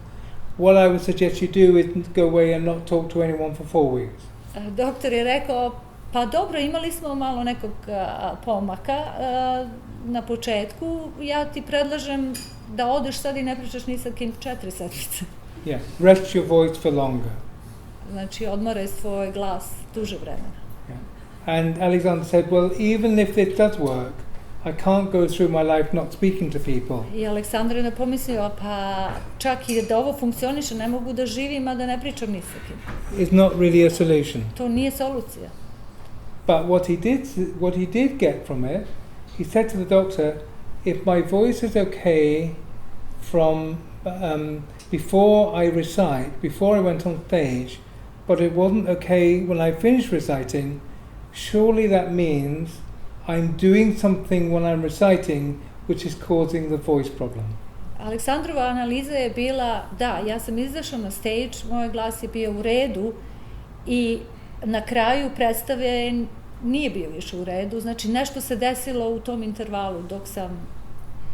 What I would suggest you do is go away and not talk to anyone for 4 weeks. Doktor je rekao, Pa dobro, imali smo malo nekog pomaka na početku. Ja ti predlažem da odeš sad i ne pričaš ni sa kim 4 sedmice. Yeah, rest your voice for longer. Znači, odmaraj svoj glas duže vremena. Yeah. And Alexander said, well, even if this does work, I can't go through my life not speaking to people. I Aleksandar je napomislio, pa čak i da ovo funkcioniše, ne mogu da živim, a da ne pričam ni sa kim. It's not really a solution. To nije solucija. But what he did get from it, he said to the doctor, if my voice is okay from before I recite, before I went on stage, but it wasn't okay when I finished reciting, surely that means I'm doing something when I'm reciting which is causing the voice problem. Aleksandrova analiza je bila, da, ja sam izašao na stage, moj glas je bio u redu i na kraju predstave nije bio više u redu, znači nešto se desilo u tom intervalu dok sam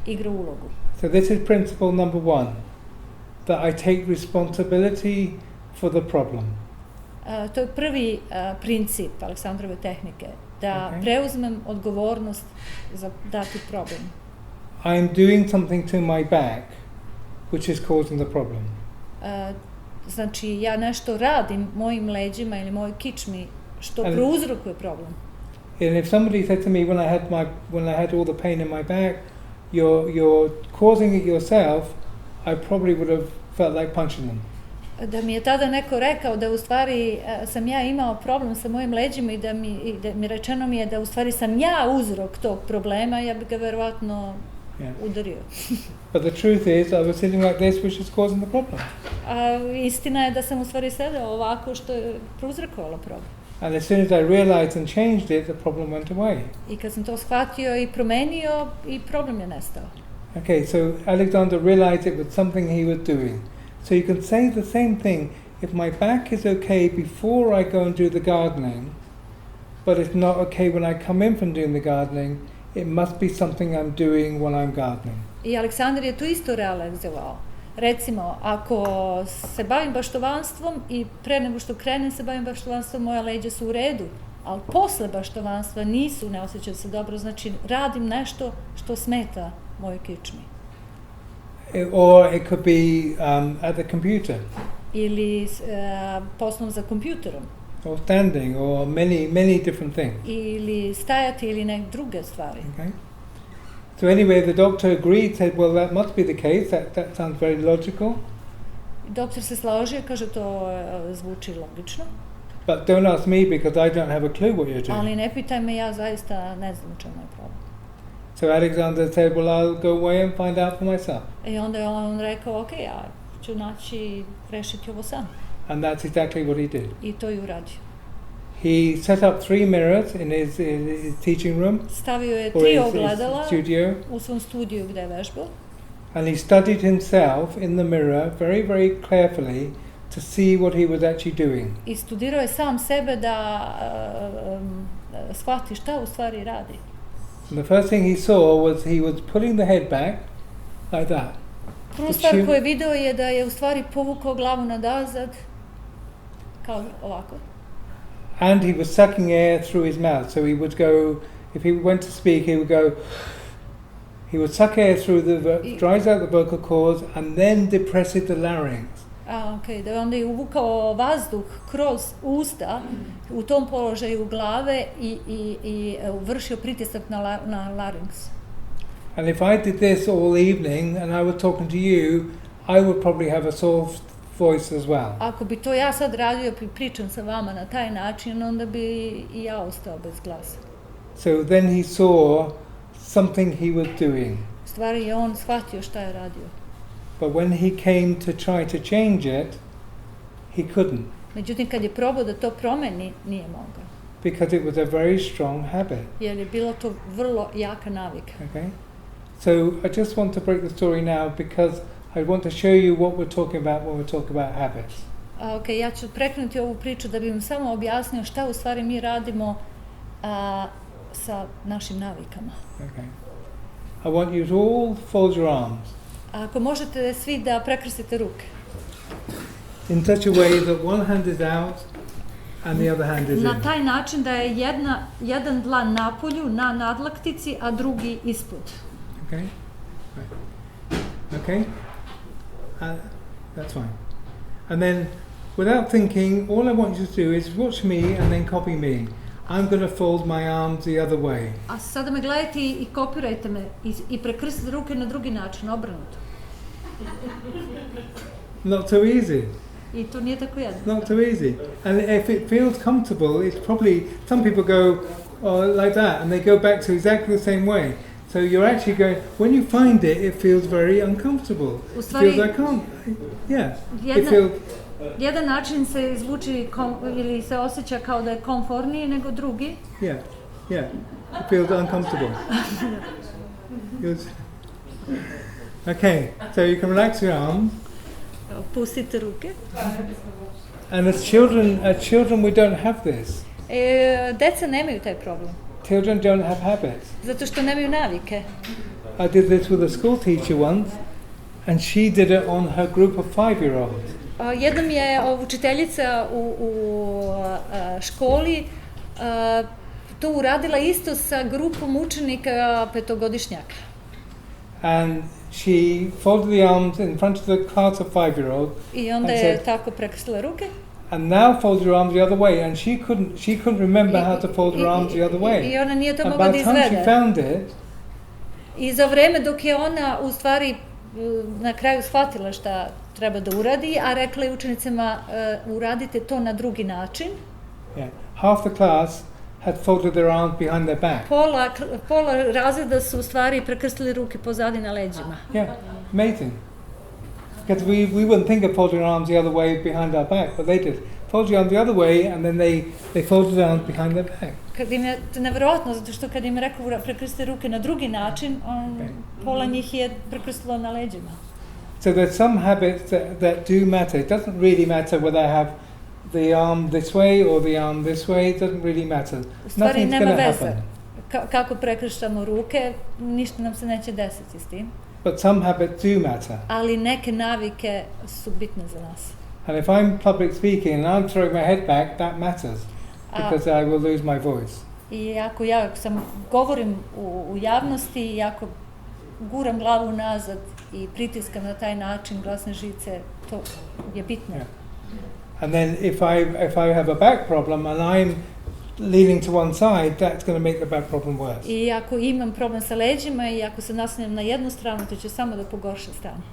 igrao ulogu. So this is principle number 1, that I take responsibility for the problem. To je prvi princip Aleksandrove tehnike, da preuzmem odgovornost za dati problem. I'm doing something to my back which is causing the problem. Znači, ja nešto radim mojim leđima ili mojoj kičmi što prouzrokuje problem. And if somebody said to me when I had all the pain in my back, you're causing it yourself, I probably would have felt like punching them. Da mi je tada neko rekao da u stvari sam ja imao problem sa mojim leđima i da mi rečeno mi je da u stvari sam ja uzrok tog problema, ja bih ga verovatno udario. But the truth is, I was sitting like this, which is causing the problem. Istina je da sam u stvari sedeo ovako što je prouzrokovalo problem. And as soon as I realized and changed it, the problem went away. I kad sam to shvatio i promenio, i problem je nestao. Okay, so Alexander realized it was something he was doing. So you can say the same thing. If my back is okay before I go and do the gardening, but it's not okay when I come in from doing the gardening, it must be something I'm doing when I'm gardening. I Aleksandar je to isto realizovao. Recimo, ako se bavim baštovanstvom i pre nego što krenem se bavim baštovanstvom, moja leđa su u redu, ali posle baštovanstva nisu, ne osjećam se dobro, znači radim nešto što smeta mojoj kičmi. Or it could be at the computer. Ili poslom za kompjuterom. Or standing, or many different things. Ili stajati ili neke druge stvari. Okay. So anyway, the doctor agreed, said, well, that must be the case, that sounds very logical. Doktor se složio, kaže to zvuči logično. But don't ask me because I don't have a clue what you're doing. Ali ne pitaj me, ja zaista ne znam u čemu je problem. So Alexander said, well, I'll go away and find out for myself. I onda je on rekao, ok, ja ću naći, rešiti ovo sam. And that's exactly what he did. I to je uradio. He set up 3 mirrors in his teaching room. Stavio je 3 ogledala studio. U svom studiju gde je vežbao. And he studied himself in the mirror very, very carefully to see what he was actually doing. I studirao je sam sebe da shvati šta u stvari radi. And the first thing he saw was he was pulling the head back like that. Prvu stvar koju je video je da je u stvari povukao glavu nazad kao ovako. And he was sucking air through his mouth. So he would go, if he went to speak, he would suck air through dries out the vocal cords and then depresses the larynx. Okay, da je onda i uvukao vazduh kroz usta u tom položaju glave i vršio pritisak na larynx. And if I did this all evening and I was talking to you, I would probably have a soft voice as well. Ako bi to ja sad radio, pričam sa vama na taj način, onda bi i ja ostao bez glasa. So then he saw something he was doing. Stvari je on shvatio šta je radio. But when he came to try to change it, he couldn't. Međutim, kad je probao da to promeni, nije mogao. Because it was a very strong habit. Jer je bilo to vrlo jaka navika. Okay. So I just want to break the story now because I want to show you what we're talking about when we're talking about habits. Okay, ja ću prekinuti ovu priču da bih vam samo objasnio šta u stvari mi radimo sa našim navikama. Okay. I want you to all fold your arms. Ako možete svi da prekrstite ruke. In such a way that one hand is out and the other hand is in. Na taj način da je jedan dlan napolju, na nadlaktici, a drugi ispod. Okay? Right. Okay? That's fine. And then, without thinking, all I want you to do is watch me and then copy me. I'm going to fold my arms the other way. A sada me gledajte i kopirajte me i prekrstite ruke na drugi način, obrnuto. Not so easy. I to nije tako jednostavno. Not so easy. And if it feels comfortable, it's probably, some people go like that and they go back to exactly the same way. So you're actually going, when you find it, it feels very uncomfortable. It feels like, it feels... Jedan način se izvuči ili se osjeća kao da je komforniji nego drugi. Yeah. It feels uncomfortable. Okay, so you can relax your arms. Pustite ruke. And as children we don't have this. Deca nemaju taj problem. Children don't have habits. Zato što nemaju navike. I did this with a school teacher once, and she did it on her group of 5-year-olds. Jednom je učiteljica u školi to uradila isto sa grupom učenika petogodišnjaka. And she folded the arms in front of the class of 5-year-olds. I onda je tako prekrstila ruke. And now fold your arms the other way, and she couldn't remember how to fold her arms the other way. I ona nije to And mogla by da the time izvede. she found it, I za vreme dok je ona u stvari na kraju shvatila šta treba da uradi, a rekla je učenicima uradite to na drugi način. yeah, half the class had folded their arms behind their back. Pola razreda su u stvari prekrstili ruke pozadi na leđima. Yeah, amazing. Because we wouldn't think of folding our arms the other way behind our back, but they did. Fold your arm the other way, and then they folded their arms behind their back. Kad im je nevjerojatno, zato što kad im je rekao prekrstite ruke na drugi način, pola njih je prekrstilo na leđima. So there's some habits that do matter. It doesn't really matter whether I have the arm this way or the arm this way. It doesn't really matter. U stvari Nothing's nema going to veze happen. kako prekrštamo ruke, ništa nam se neće desiti s tim. But some habits do matter. Ali neke navike su bitne za nas. And if I'm public speaking and I'm throwing my head back, that matters. Because I will lose my voice. I ako ja govorim u javnosti i ako guram glavu nazad i pritiskam na taj način glasne žice, to je bitno. Yeah. And then if I have a back problem and I'm leaning to one side, that's going to make the back problem worse. I ako imam problem sa leđima i ako se naslanjam na jednu stranu, to će samo da pogorša stanje.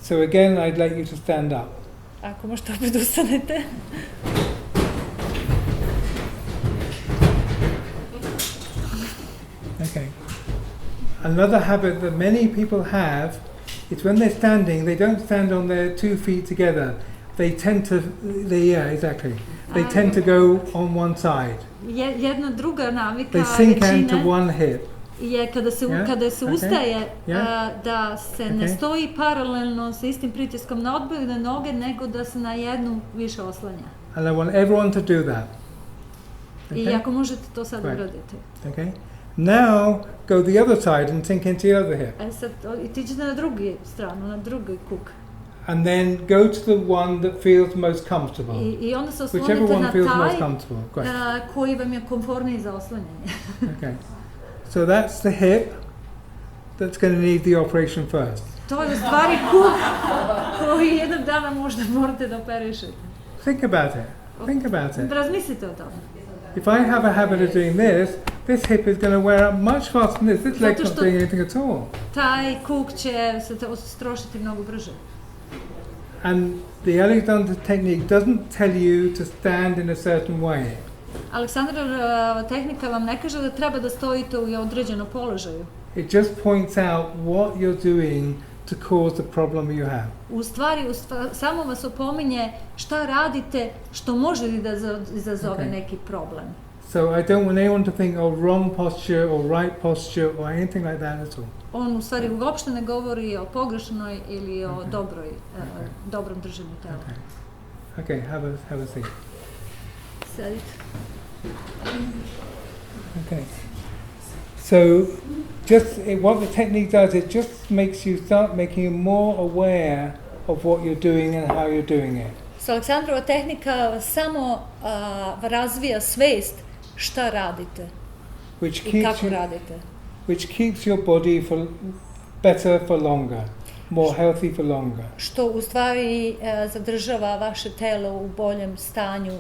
So again, I'd like you to stand up. Ako možete opet ustanete. Okay. Another habit that many people have is when they're standing, they don't stand on their 2 feet together. They tend to go on one side. Jedna druga navika They sink into one hip. je kada se ustaje da se ne stoji paralelno sa istim pritiskom na odbojne noge, nego da se na jednu više oslanja. And I want everyone to do that. I ako možete to sad uradite. Okay. Now go the other side and sink into the other hip. Sad idite na drugu stranu, na drugi kuk. And then go to the one that feels most comfortable. I onda se Whichever oslonite one na feels most taj comfortable. Great. koji vam je komforniji za oslanjanje. Okay. So that's the hip that's going to need the operation first. To je u stvari kuk koji jednog dana možda morate da operišete. Think about it. Razmislite o tome. If I have a habit of doing this hip is going to wear out much faster than this. This leg's not doing anything at all. Taj kuk će se strošiti mnogo brže. And the Alexander technique doesn't tell you to stand in a certain way. Aleksandar tehnika vam ne kaže da treba da stojite u određenom položaju. It just points out what you're doing to cause the problem you have. U stvari samo vas opominje šta radite što može da izazove neki problem. So I don't want anyone to think of wrong posture or right posture or anything like that at all. On u stvari uopšte ne govori o pogrešnoj ili o dobrom držanju tela. Okay, have a seat. Sedite. Okay. So what the technique does, it just makes you start making you more aware of what you're doing and how you're doing it. So Aleksandrova tehnika samo razvija svest šta radite i kako radite. Which keeps your body better for longer, more healthy for longer. Što u stvari zadržava vaše telo u boljem stanju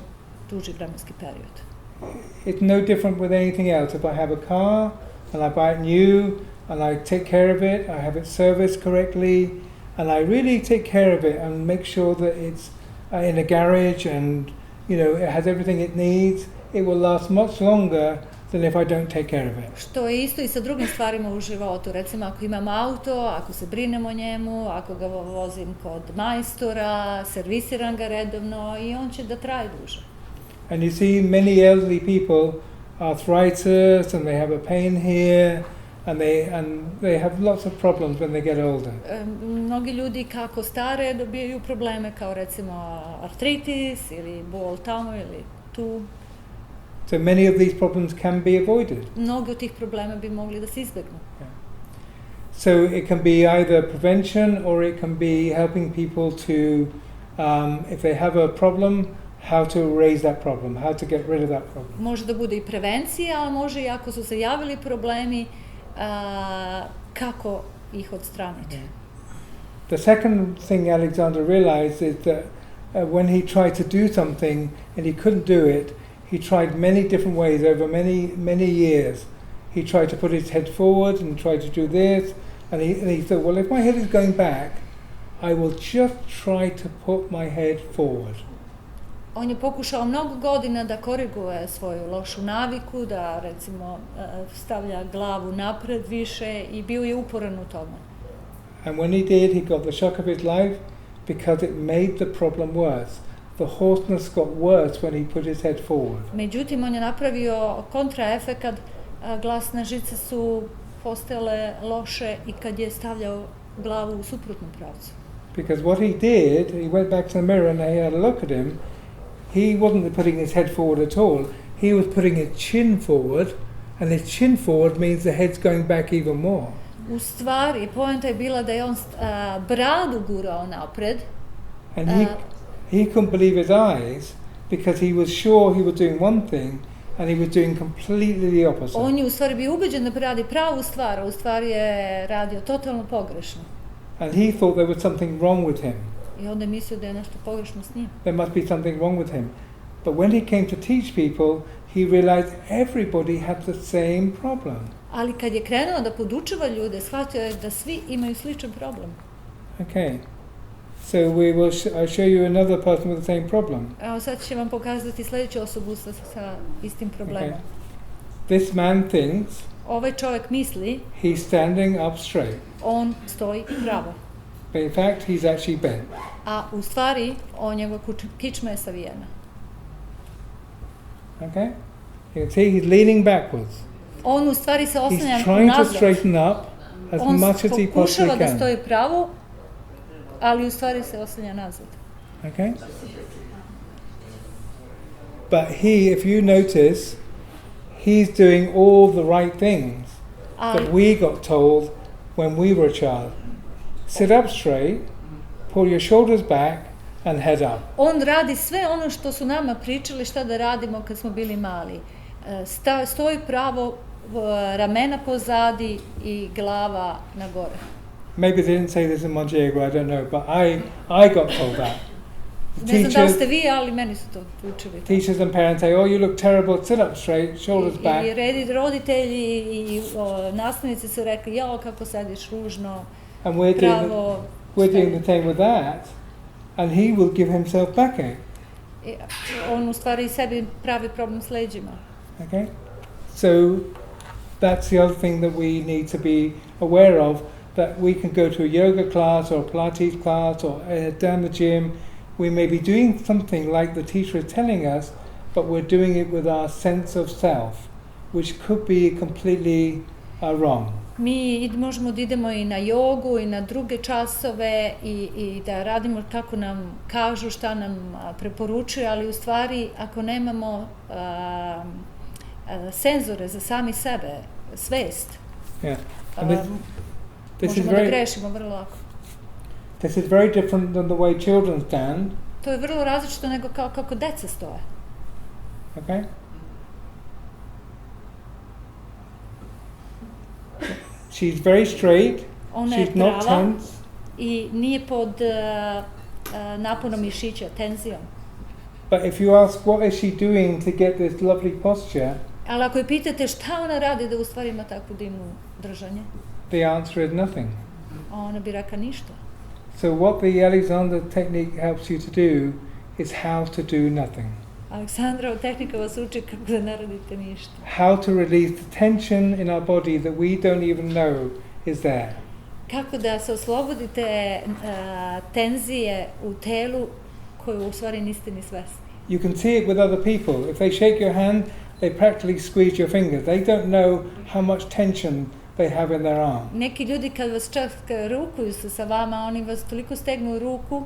duži vremenski period. It's no different with anything else. If I have a car and I buy it new and I take care of it, I have it serviced correctly, and I really take care of it and make sure that it's in a garage and it has everything it needs, it will last much longer than if I don't take care of it. Što je isto i sa drugim stvarima u životu. Recimo, ako imam auto, ako se brinem o njemu, ako ga vozim kod majstora, servisiram ga redovno i on će da traje duže. And you see many elderly people, arthritis, and they have a pain here, and they have lots of problems when they get older. Mnogi ljudi kako stare dobijaju probleme kao recimo artritis ili bol tamo ili tu. So many of these problems can be avoided. Mnogi od tih problema bi mogli da se izbegnu. Yeah. So it can be either prevention or it can be helping people to, if they have a problem, how to raise that problem, how to get rid of that problem. Može da bude i prevencija, a može i ako su se javili problemi, kako ih odstraniti. Yeah. The second thing Alexander realized is that when he tried to do something and he couldn't do it, he tried many different ways over many years. He tried to put his head forward and tried to do this, and he thought, well, if my head is going back, I will just try to put my head forward. On je pokušao mnogo godina da koriguje svoju lošu naviku, da recimo stavlja glavu napred više i bio je uporan u tome. And when he did, he got the shock of his life because it made the problem worse. The hoarseness got worse when he put his head forward. Međutim, on je napravio kontraefekat, glasne žice su postale loše i kad je stavljao glavu u suprotnom pravcu. Because what he did, he went back to the mirror and he had a look at him. He wasn't putting his head forward at all. He was putting his chin forward, and his chin forward means the head's going back even more. U stvari, poenta je bila da je on bradu gurao napred. And he couldn't believe his eyes because he was sure he was doing one thing and he was doing completely the opposite. On je u stvari bio ubeđen da radi pravu stvar, a u stvari je radio totalno pogrešno. And he thought there was something wrong with him. I onda je mislio da je nešto pogrešno s njim. There must be something wrong with him. But when he came to teach people, he realized everybody had the same problem. Ali kad je krenuo da podučava ljude, shvatio je da svi imaju sličan problem. Okay. So I'll show you another person with the same problem. Evo sad ću vam pokazati sljedeću osobu sa istim problemom. Okay. This man thinks Ovaj čovjek misli he's standing up straight. On stoji pravo. But in fact, he's actually bent. A u stvari, njegova kičma je savijena. Okay? You can see he's leaning backwards. On u stvari se oslanja He's trying to nazad. straighten up as much as he On pokušava possibly da can. stoji pravo, ali u stvari se oslanja nazad. Okay? But if you notice, he's doing all the right things that we got told when we were a child. Sit up straight, pull your shoulders back and head up. On radi sve ono što su nama pričali šta da radimo kad smo bili mali. Stoji pravo, ramena pozadi i glava na gore. Maybe they didn't say this in Montenegro, I don't know, but I got told that. Ne znam da li ste vi, ali meni su to učili. Teachers and parents say, oh, you look terrible, sit up straight, shoulders back. I roditelji i nastavnici su rekli, jao, kako sediš ružno, And we're doing the same with that, and he will give himself backache. On u stvari sebi pravi problem s leđima. Okay? So that's the other thing that we need to be aware of, that we can go to a yoga class or a Pilates class or down the gym. We may be doing something like the teacher is telling us, but we're doing it with our sense of self, which could be completely wrong. Mi možemo da idemo i na jogu i na druge časove i da radimo kako nam kažu, šta nam preporučuju, ali u stvari ako nemamo senzore za sami sebe, svest, možemo da grešimo vrlo lako. This is very different than the way children stand. To je vrlo različito nego kako deca stoje. Okay? She's very straight. Ona je She's not prava tense. i nije pod naponom mišića, tenzijom. But if you ask what is she doing to get this lovely posture, Ali ako je pitate šta ona radi da u stvari ima takvu divnu držanje, the answer is nothing. ona bi rekla ništa. So what the Alexander technique helps you to do is how to do nothing. Aleksandrova tehnika vas uči kako da ne radite ništa. How to release the tension in our body that we don't even know is there. Kako da se oslobodite tenzije u telu koju u stvari niste ni svesni. You can see it with other people. If they shake your hand, they practically squeeze your fingers. They don't know how much tension they have in their arm. Neki ljudi kad vas čak rukuju se sa vama, oni vas toliko stegnu ruku,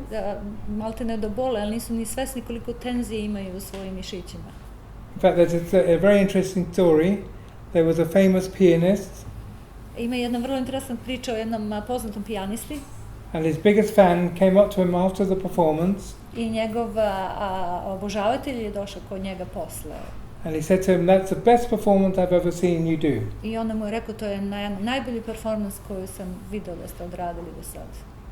malte ne do bole, ali nisu ni svesni koliko tenzije imaju u svojim mišićima. In fact, there's a very interesting story. There was a famous pianist, Ima jedna vrlo interesantna priča o jednom poznatom pijanisti and his biggest fan came up to him after the performance, i njegov obožavatelj je došao kod njega posle. and he said to him, "That's the best performance I've ever seen you do." I onda mu je rekao, to je najbolji performans koju sam vidio da ste odradili do sad.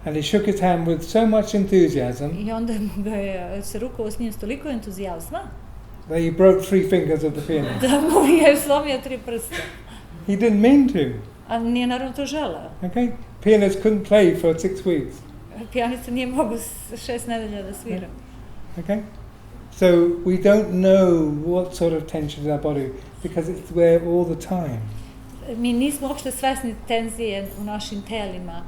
And he shook his hand with so much enthusiasm I onda ga je se rukovao s njim s toliko entuzijazma that he broke 3 fingers of the pianist. da mu je slomio 3 prsta. He didn't mean to. A nije naravno to želeo. Okay, pianist couldn't play for 6 weeks. Pijanista nije mogao 6 nedelja da svira. Okay, so we don't know what sort of tension in our body because it's there all the time. Mi nismo uopšte svesni tenzije u našim telima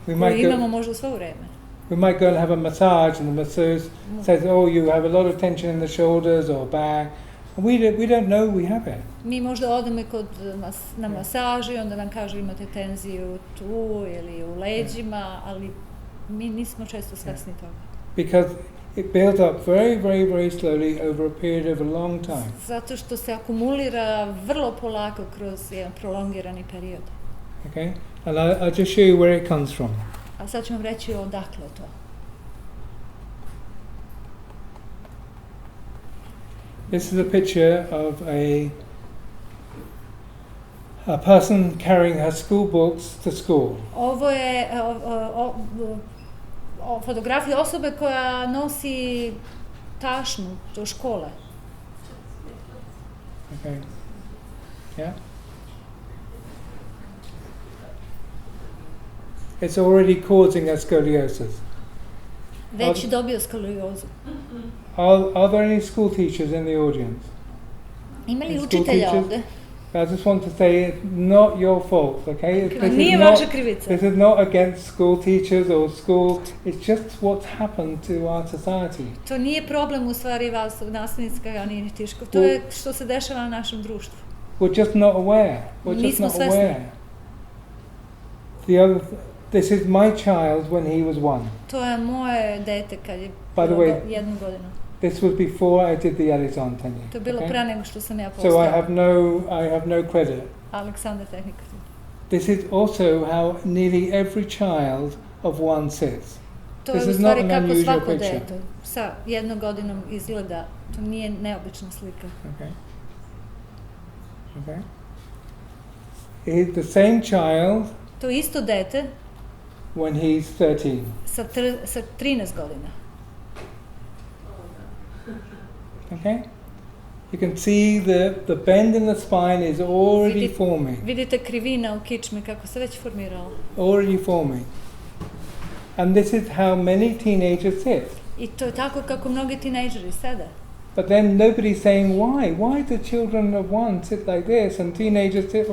We koje might imamo go. možda svo vreme. We might go and have a massage, and the masseuse says, "Oh, you have a lot of tension in the shoulders or back." And we don't know we have it. Mi možda odemo i na masažu i onda nam kažu imate tenziju tu ili u leđima, ali mi nismo često svesni toga. Because it builds up very, very, very slowly over a period of a long time. Zato što se akumulira vrlo polako kroz jedan prolongirani period. Okay, and I'll just show you where it comes from. A sad ću vam reći odakle to. This is a picture of a person carrying her school books to school. Ovo je fotografija osobe koja nosi tašnu do škole. Okay. Yeah. It's already causing a scoliosis. Već je dobio skoliozu. Are there any school teachers in the audience? Ima li School učitelja teachers? ovde? I just want to say it's not your fault, okay? Nije vaša krivica. This is not against school teachers or school. It's just what's happened to our society. To nije problem u stvari vas, nastavnicka, ani tiškov. To je što se dešava na našem društvu. We're just not aware. We're just Nismo not svesni. aware. This is my child when he was 1. To je moje dete kad je By the bilo way, 1 godinu. This was before I did the Alexander technique. To je bilo okay? pre nego što sam ja So postala. I have no credit. Aleksandar tehnika. This is also how nearly every child of 1 sits. To This je u is not stvari an kako unusual svako picture. dete sa 1 godinom izgleda. To nije neobična slika. Okay. Okay. It's the same child To je isto dete when he's 13. sa 13 godina. Okay? You can see the bend in the spine is already forming. Vidite krivina u kičmi kako se već formirala. Already forming. And this is how many teenagers sit. I to je tako kako mnogi tinejdžeri sede. But then nobody's saying why. Why do children of 1 sit like this and teenagers sit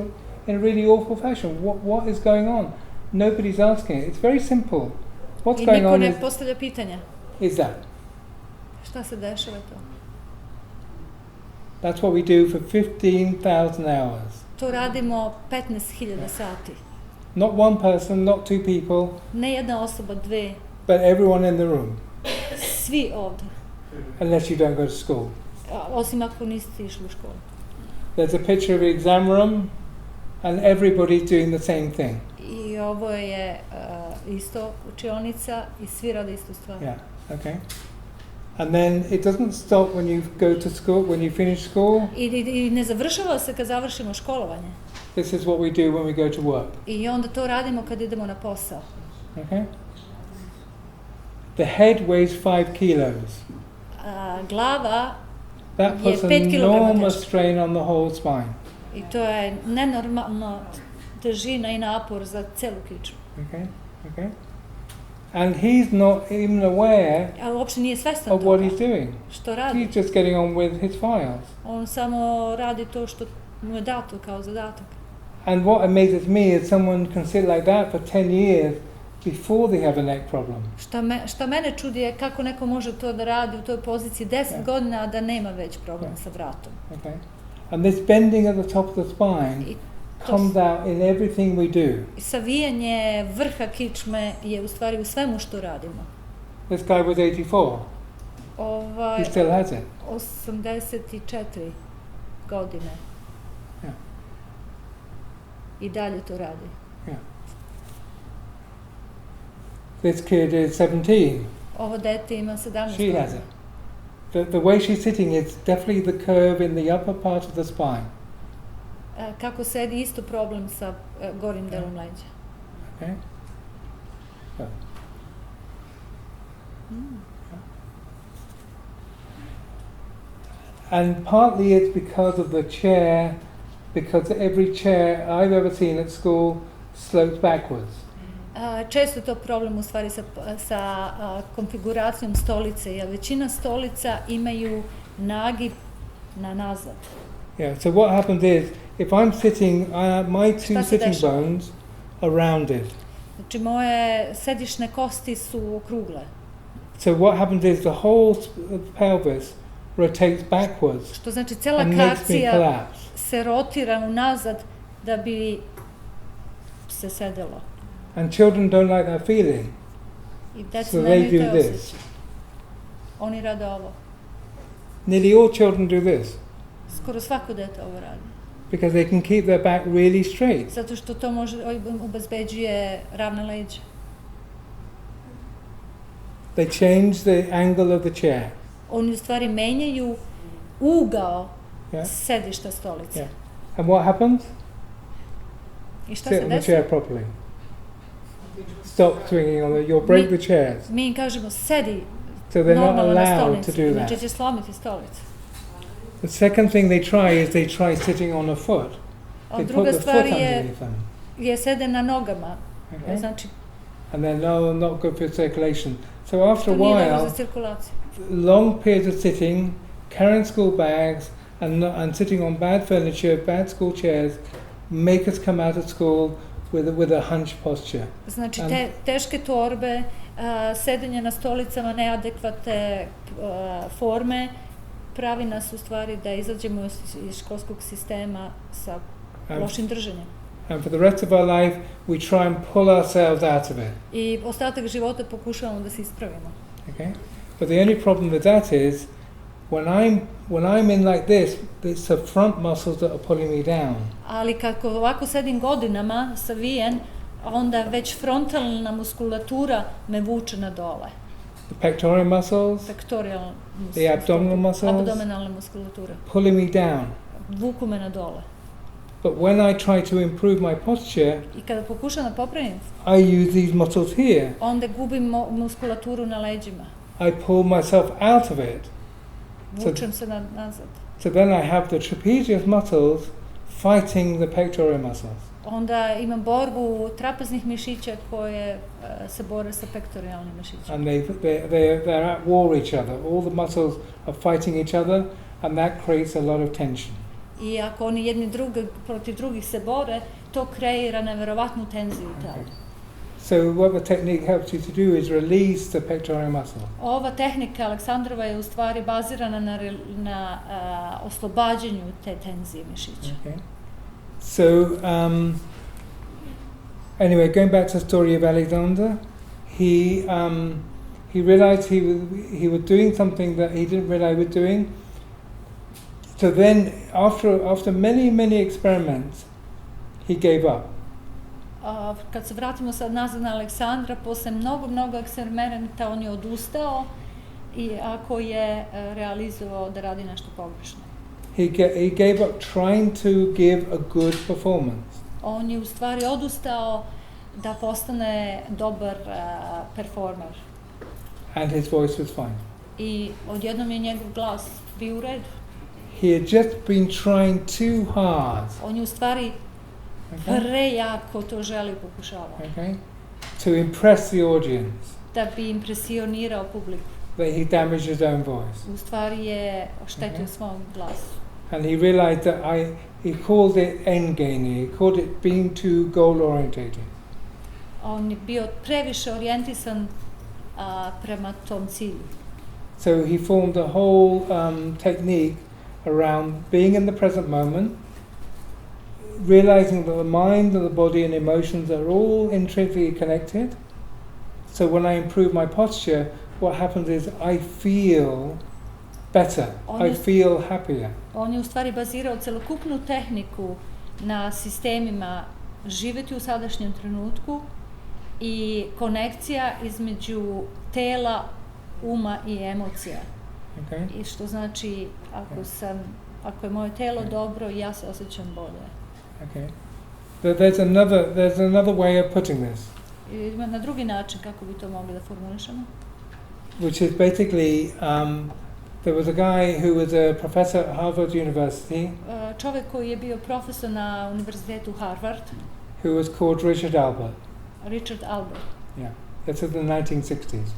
in a really awful fashion? What is going on? Nobody's asking it. It's very simple. What's I going niko on ne postavlja pitanja. is that. Šta se dešava to? That's what we do for 15,000 hours. To radimo 15.000 sati. Not 1 person, not 2 people, Ne jedna osoba, 2, but everyone in the room. svi ovde. Unless you don't go to school. Osim ako niste išli u školu. There's a picture of the exam room and everybody's doing the same thing. I ovo je isto učionica i svi rade istu stvar. Yeah. Okay. And then it doesn't stop when you go to school, when you finish school. I ne završava se kad završimo školovanje. This is what we do when we go to work. I onda to radimo kad idemo na posao. Okay. The head weighs 5 kilos. Glava That je puts 5 kilograma enormous teška. strain on the whole spine. I to je nenormalno težina i napor za celu kičmu. Okay. Okay. And he's not even aware A uopšte nije svestan of what toga. he's doing. Što radi? He's just getting on with his files. On samo radi to što mu je dato kao zadatak. And what amazes me is someone can sit like that for 10 years before they have a neck problem. Šta mene čudi je kako neko može to da radi u toj poziciji 10 godina, a da nema već problem sa vratom. Okay. And this bending at the top of the spine I comes out in everything we do. savijanje vrha kičme je u stvari u svemu što radimo. This guy was 84. Ovaj, He still has it. 84 godine. Yeah. I dalje to radi. Yeah. This kid is 17. Ovo dete ima 17 She godina. has it. The way she's sitting is definitely the curve in the upper part of the spine. Kako sedi, isto problem sa gorim delom leđa. Okay? So. And partly it's because of the chair, because every chair I've ever seen at school slopes backwards. Često je to problem u stvari sa konfiguracijom stolice, jer većina stolica imaju nagib na nazad. Yeah, so what happens is, if I'm sitting, my two Šta se sitting dešava? bones are rounded. Znači moje sedišne kosti su okrugle. So what happens is the whole pelvis rotates backwards Što znači cela and makes me karcija collapse. se rotira unazad da bi se sedelo. And children don't like that feeling. I deca So they nemaju do te this. osjećaje. Oni rade ovo. Nearly all children do this Skoro svako dete ovo radi. because they can keep their back really straight. Zato što to može obezbeđuje ravna leđa. They change the angle of the chair. Oni u stvari menjaju ugao Yeah? sedišta stolice. Yeah. And what happens? I šta Sit se on the desi? chair properly. Stop swinging on it. You'll break the chairs. Mi im kažemo sedi So they're not normalno na allowed to stolici, do znači that. će slomiti stolicu. The second thing they try is they try sitting on a foot. A They druga put the stvar foot je, underneath them. sede na nogama, Okay? znači And then no, not good for circulation. So after to a nije dobro while, za cirkulaciju. long periods of sitting, carrying school bags, and sitting on bad furniture, bad school chairs, make us come out of school with a hunched posture. Znači And- teške torbe, sedenje na stolicama neadekvatne forme, pravi nas u stvari da izađemo iz školskog sistema sa And- lošim držanjem. And for the rest of our life, we try and pull ourselves out of it. I ostatak života pokušavamo da se ispravimo. Okay? But the only problem with that is, when I'm in like this, it's the front muscles that are pulling me down. Ali kako ovako sedim godinama savijen, onda već frontalna muskulatura me vuče na dole. The pectoral muscles, Pektorijalna the abdominal muscles, abdominalna muskulatura. pulling me down. Vuku me na dole. But when I try to improve my posture, I kada pokušam da popravim, I use these muscles here. onda gubim muskulaturu na leđima. I pull myself out of it. Vučem se nazad. So then I have the trapezius muscles fighting the pectoral muscles. Onda imam borbu trapeznih mišića koje se bore sa pektorijalnim mišićima. And they're at war each other. All the muscles are fighting each other, and that creates a lot of tension. I ako oni jedni protiv drugih se bore, to kreira neverovatnu tenziju u telu. So what the technique helps you to do is release the pectoral muscle. Ova tehnika Aleksandarova je u stvari bazirana na oslobađanju te tenzije mišića. Okay. So anyway, going back to the story of Alexander, he realized he was doing something that he didn't realize he was doing. So then, after many experiments, he gave up, kad se vratimo sad nazad na Aleksandra, posle mnogo eksperimenta on je odustao i ako je realizovao da radi nešto pogrešno. He gave up trying to give a good performance. On je u stvari odustao da postane dobar performer. And his voice was fine. I odjednom je njegov glas bio u redu. He had just been trying too hard. On je u stvari prejako to želio pokušavao. Okay? To impress the audience. Da bi impresionirao publiku. That he damaged his own voice. U stvari je oštetio svom glasu. And he realized that he called it endgame, he called it being too goal orientated. On je bio previše orijentisan prema tom cilju. So he formed a whole technique around being in the present moment, realizing that the mind and the body and emotions are all intrinsically connected. So when I improve my posture, what happens is I feel better, I feel happier. On je u stvari bazirao celokupnu tehniku na sistemima živjeti u sadašnjem trenutku i konekcija između tela, uma i emocija. Okay. I što znači ako je moje telo dobro, ja se osjećam bolje. Okay. There's another way of putting this. Ima na drugi način kako bi to mogli da formulišemo. Which is basically there was a guy who was a professor at Harvard University. Čovjek koji je bio profesor na univerzitetu Harvard. Who was called Richard Albert. Richard Albert. Yeah, that's in the 1960s.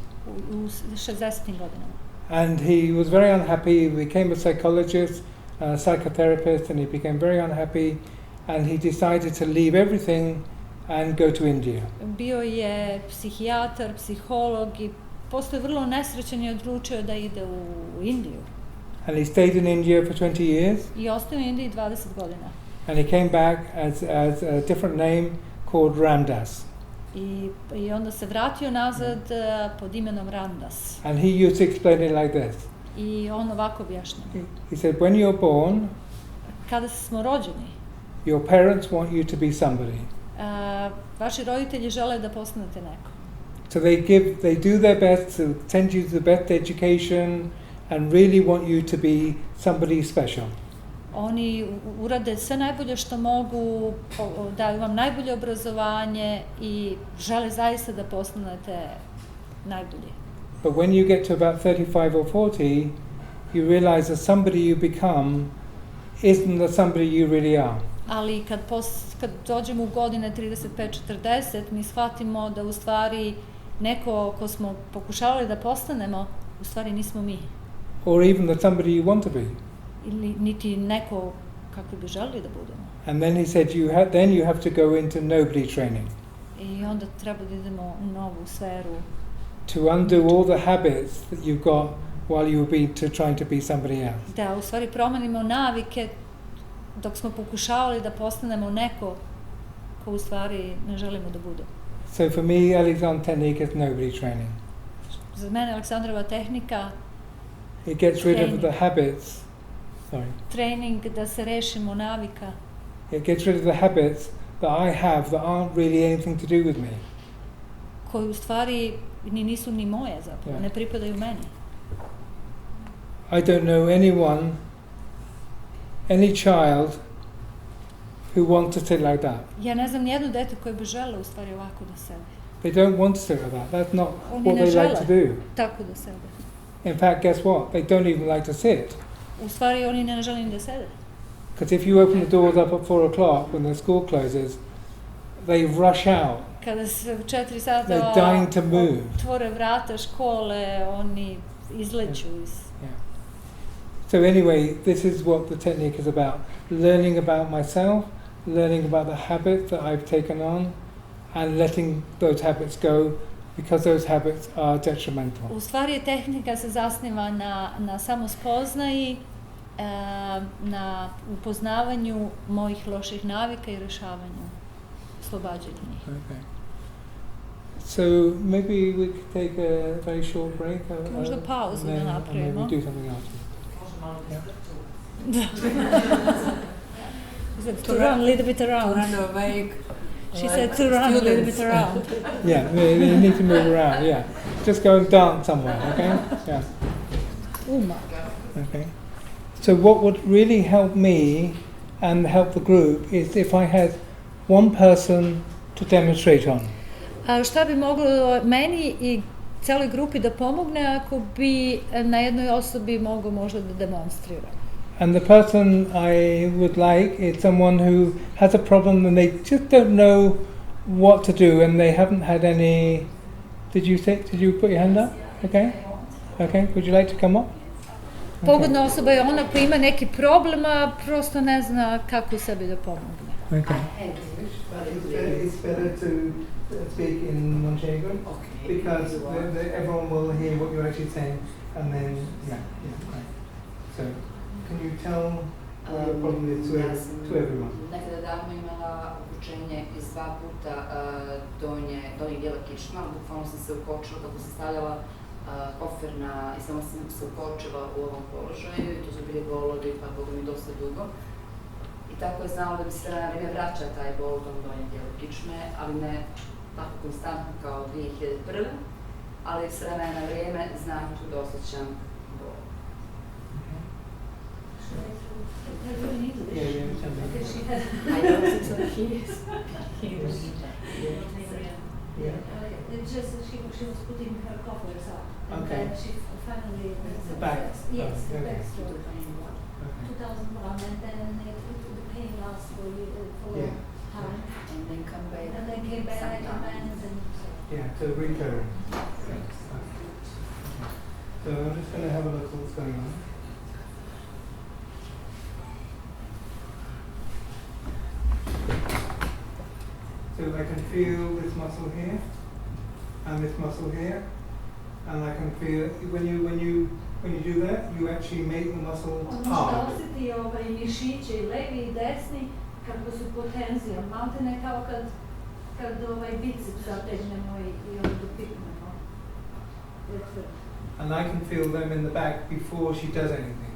U 60. godinama. And he was very unhappy. He became a psychologist, a psychotherapist, and he became very unhappy. And he decided to leave everything and go to India. Bio je psihijatar, psiholog i postao je vrlo nesrećan i odlučio da ide u Indiju. And he stayed in India for 20 years. I ostao u Indiji 20 godina. And he came back as a different name called Ramdas. I onda se vratio nazad pod imenom Ramdas. And he used to explain it like this. I on ovako objašnjava. He said, when you're born, kada smo rođeni, your parents want you to be somebody. Vaši roditelji žele da postanete neko. So they do their best to send you to the best education and really want you to be somebody special. Oni urade sve najbolje što mogu, daju vam najbolje obrazovanje i žele zaista da postanete najbolji. But when you get to about 35 or 40, you realize that somebody you become isn't the somebody you really are. Ali kad dođemo u godine 35-40, mi shvatimo da u stvari neko ko smo pokušavali da postanemo, u stvari nismo mi. Or even that somebody you want to be. Ili niti neko kako bi želili da budemo. And then he said then you have to go into nobody training. I onda treba da idemo u novu sferu. To undo all the habits that you've got while you've been trying to be somebody else. Da u stvari promenimo navike dok smo pokušavali da postanemo neko ko u stvari ne želimo da budemo. So for me, Alexander technique is nobody training. Za mene Aleksandrova tehnika it gets rid of the habits. Sorry. Trening da se rešimo navika. It gets rid of the habits that I have that aren't really anything to do with me. Koji u stvari nisu ni moje zapravo, ne pripadaju meni. I don't know anyone, any child who wants to sit like that. Ja ne znam nijedno dete koje bi žele u stvari ovako da sede. They don't want to sit like that. That's not Oni what they like to do. Tako da sede. In fact, guess what? They don't even like to sit. U stvari oni ne žele ni da sede. Because if you open the doors up at 4 o'clock when the school closes, they rush out. Kada se u 4 sata they're dying to move. Otvore vrata škole, oni izleću iz... So anyway, this is what the technique is about. Learning about myself, learning about the habits that I've taken on, and letting those habits go because those habits are detrimental. U stvari tehnika se zasniva na samospoznaji, na upoznavanju mojih loših navika i rešavanju, oslobađanju njih. Okay. So maybe we could take a very short break. Možda pauzu da napravimo. And maybe do something else. To run a little bit around. To run away. She said to run a little bit around. Yeah, you need to move around, yeah. Just go and dance somewhere, okay? Yeah. Okay. So what would really help me and help the group is if I had one person to demonstrate on. A šta bi moglo meni i celoj grupi da pomogne ako bi na jednoj osobi mogao možda da demonstrira? And the person I would like is someone who has a problem and they just don't know what to do and they haven't had any... Did you put your hand up? Okay. Okay, would you like to come up? Pogodna osoba je ona koja ima neki problem, a prosto ne zna kako sebi da pomogne. Okay. It's better to speak in Manchego because everyone will hear what you're actually saying and then, right. So, can you tell what your problem is to everyone? Nekada davno imala uključenje iz 2 puta donjeg dijela kičma, bukvalno sam se ukočila kako se stavljala kofer i samo sam se ukočila u ovom položaju i to su bili bolovi, pa Boga mi dosta dugo. I tako je znala da mi se na vreme vraća taj bol u tom donjem dijelu kičme, ali ne tako konstantno kao 2001. Ali s vremena na vrijeme znam tu da osjećam bol. It's just that she was putting her coffers up, and Okay. then she finally... The back? Yes, the Okay. back story. 2001, and then the pain lasts for a long time. And then come back. And then came back sometimes. and... Yeah, so recurring. So I'm just going to have a look at what's going on. So I can feel this muscle here, and this muscle here, and I can feel when you do that, you actually make the muscle Možete hard. osjeti mišiće, levi i desni, kako su pod tenzijom. Maltene kao kad biceps zategnemo i dopiknemo. And I can feel them in the back before she does anything.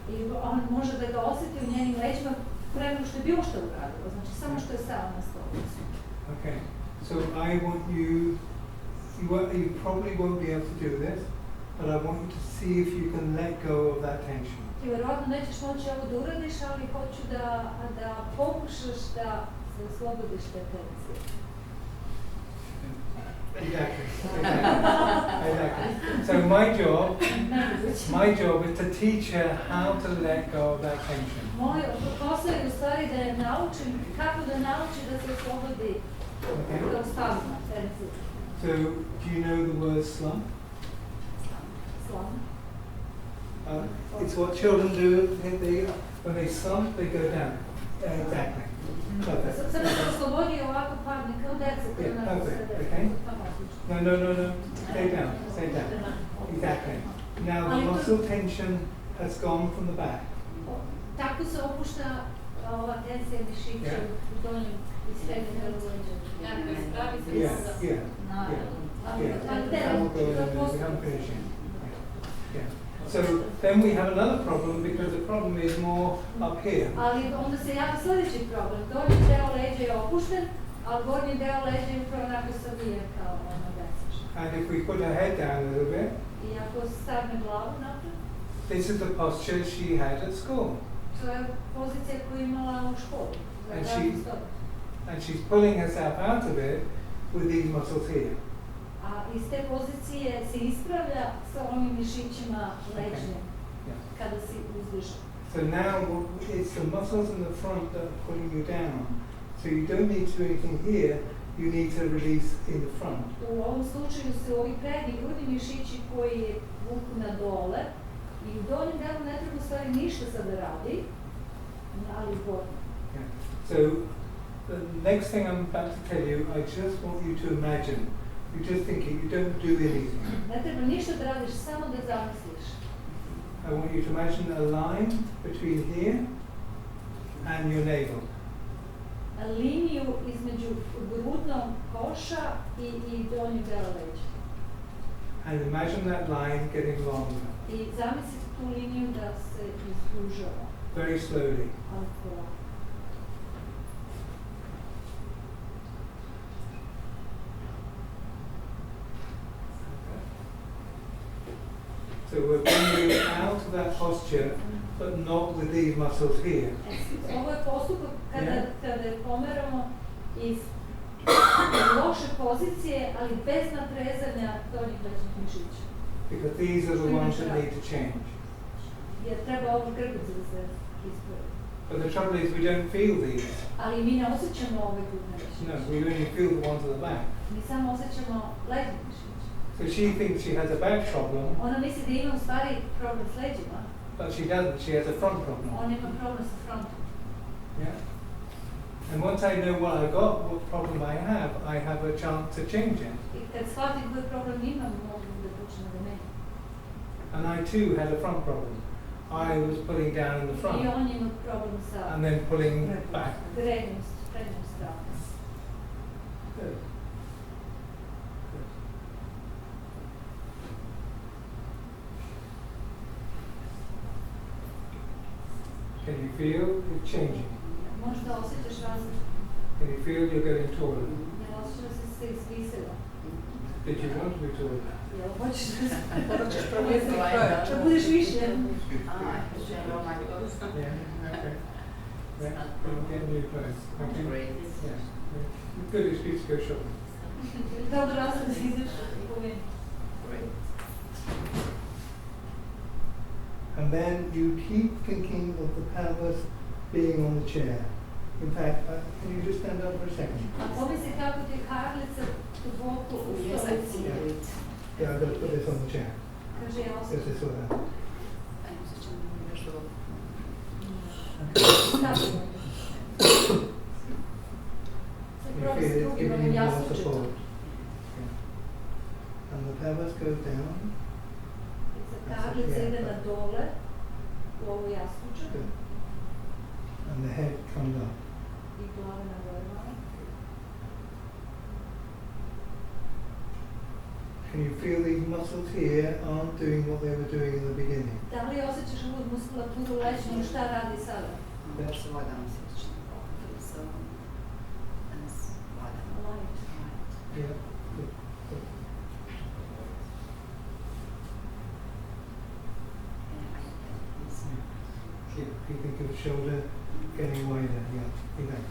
I on može da ga osjeti u njenim leđima pre nego što je bilo što uradilo, znači samo što je stala na stolicu. Okay, so I want you probably won't be able to do this, but I want you to see if you can let go of that tension. Ti verovatno nećeš moći ovo da uradiš, ali hoću da pokušaš da se oslobodiš te tenzije. Exactly. So my job is to teach her how to let go of that tension. Moj posao je u stvari da je naučim kako da nauči da se oslobodi da ostavi na tenziju. So do you know the word slump? Slump. It's what children do. When they slump, they go down. Exactly. Perfect. Samo se oslobodi ovako padne kao deca. Yeah, perfect. Okay. No. Stay down. Exactly. Now the muscle tension has gone from the back. Tako se opušta ova tenzija mišića u donjem i srednjem delu leđa. Yeah. I'm finishing. Yeah. So then we have another problem because the problem is more up here. Ali onda se javi sljedeći problem. Donji deo leđa je opušten, a gornji deo leđa je upravo onako savijen kao ono decaš. And if we put her head down a little bit, I ako stavne glavu napred, this is the posture she had at school. to je pozicija koju je imala u školi. And she's pulling herself out of it with these muscles here. A iz te pozicije se ispravlja sa onim mišićima leđnim kada si uzdižen. So now it's the muscles in the front that are pulling you down. So you don't need to do anything here, you need to release in the front. U ovom slučaju se ovi prednji grudni mišići koji vuku na dole i u donjem delu ne treba u stvari ništa sad da radi, ali u gornjem. So the next thing I'm about to tell you, I just want you to imagine. You're just thinking, you don't do anything. Ne treba ništa da radiš, samo da zamisliš. I want you to imagine a line between here and your navel. Liniju između grudnog koša i donjeg dela leđa. And imagine that line getting longer. I zamislite tu liniju da se izdužava. Very slowly. Ali polako. that posture, but not with these muscles here. Ovo je postupak Yeah. kada je pomeramo iz loše pozicije, ali bez naprezanja donjih leđnih mišića. Because these are the ones that need to change. Jer treba ovo grbice da se ispravi. But the trouble is we don't feel these. Ali mi ne osjećamo ove grudne mišiće. No, we only feel the ones at the back. Mi samo osjećamo leđne mišiće. So she thinks she has a back problem, Ona misli da ima u stvari problem s leđima, but she doesn't. She has a front problem. ona ima problem sa frontom. Yeah. And once I know what I got, what problem I have a chance to change it. I kad shvatim koji problem imam, mogu da počnem da menjam. And I too had a front problem. I was pulling down in the I front on ima problem sa and then pulling back. prednjom stranom. Good. Can you feel it changing? Možda osjećaš razliku. Can you feel you're getting taller? Jel osjećaš da si se izvisila? Did you want to be taller? Jel hoćeš da se... Morat ćeš promijeniti projekt. Da budeš više. Yeah, okay. Yeah, we'll get new clothes. Okay. Great. Yeah. Good excuse to go shopping. Dobro rasta da ideš po meni. Great. And then you keep thinking of the pelvis being on the chair. In fact, can you just stand up for a second? A pomisli kako ti karlica duboko u Yes, I stolici. feel it. Yeah, I've got to put this on the chair. Kaže, ja Just osjećam. this or that. Ajmo se ćemo nešto Stavljamo. Se You probi feel s it's drugim, giving ovom you more jasučetom. support. Yeah. And the pelvis goes down. Karlica ide na dole, u ovu jastučak. Good. And the head comes up. I glava na gore malo. Can you feel these muscles here aren't doing what they were doing in the beginning? Da li osjećaš ovu muskulaturu leđnu, šta radi sada? Da se lagano sjećam. So, danas lagano. Light. Yeah. Good. Good. Yeah. You think of the shoulder getting wider. Yeah. Exactly.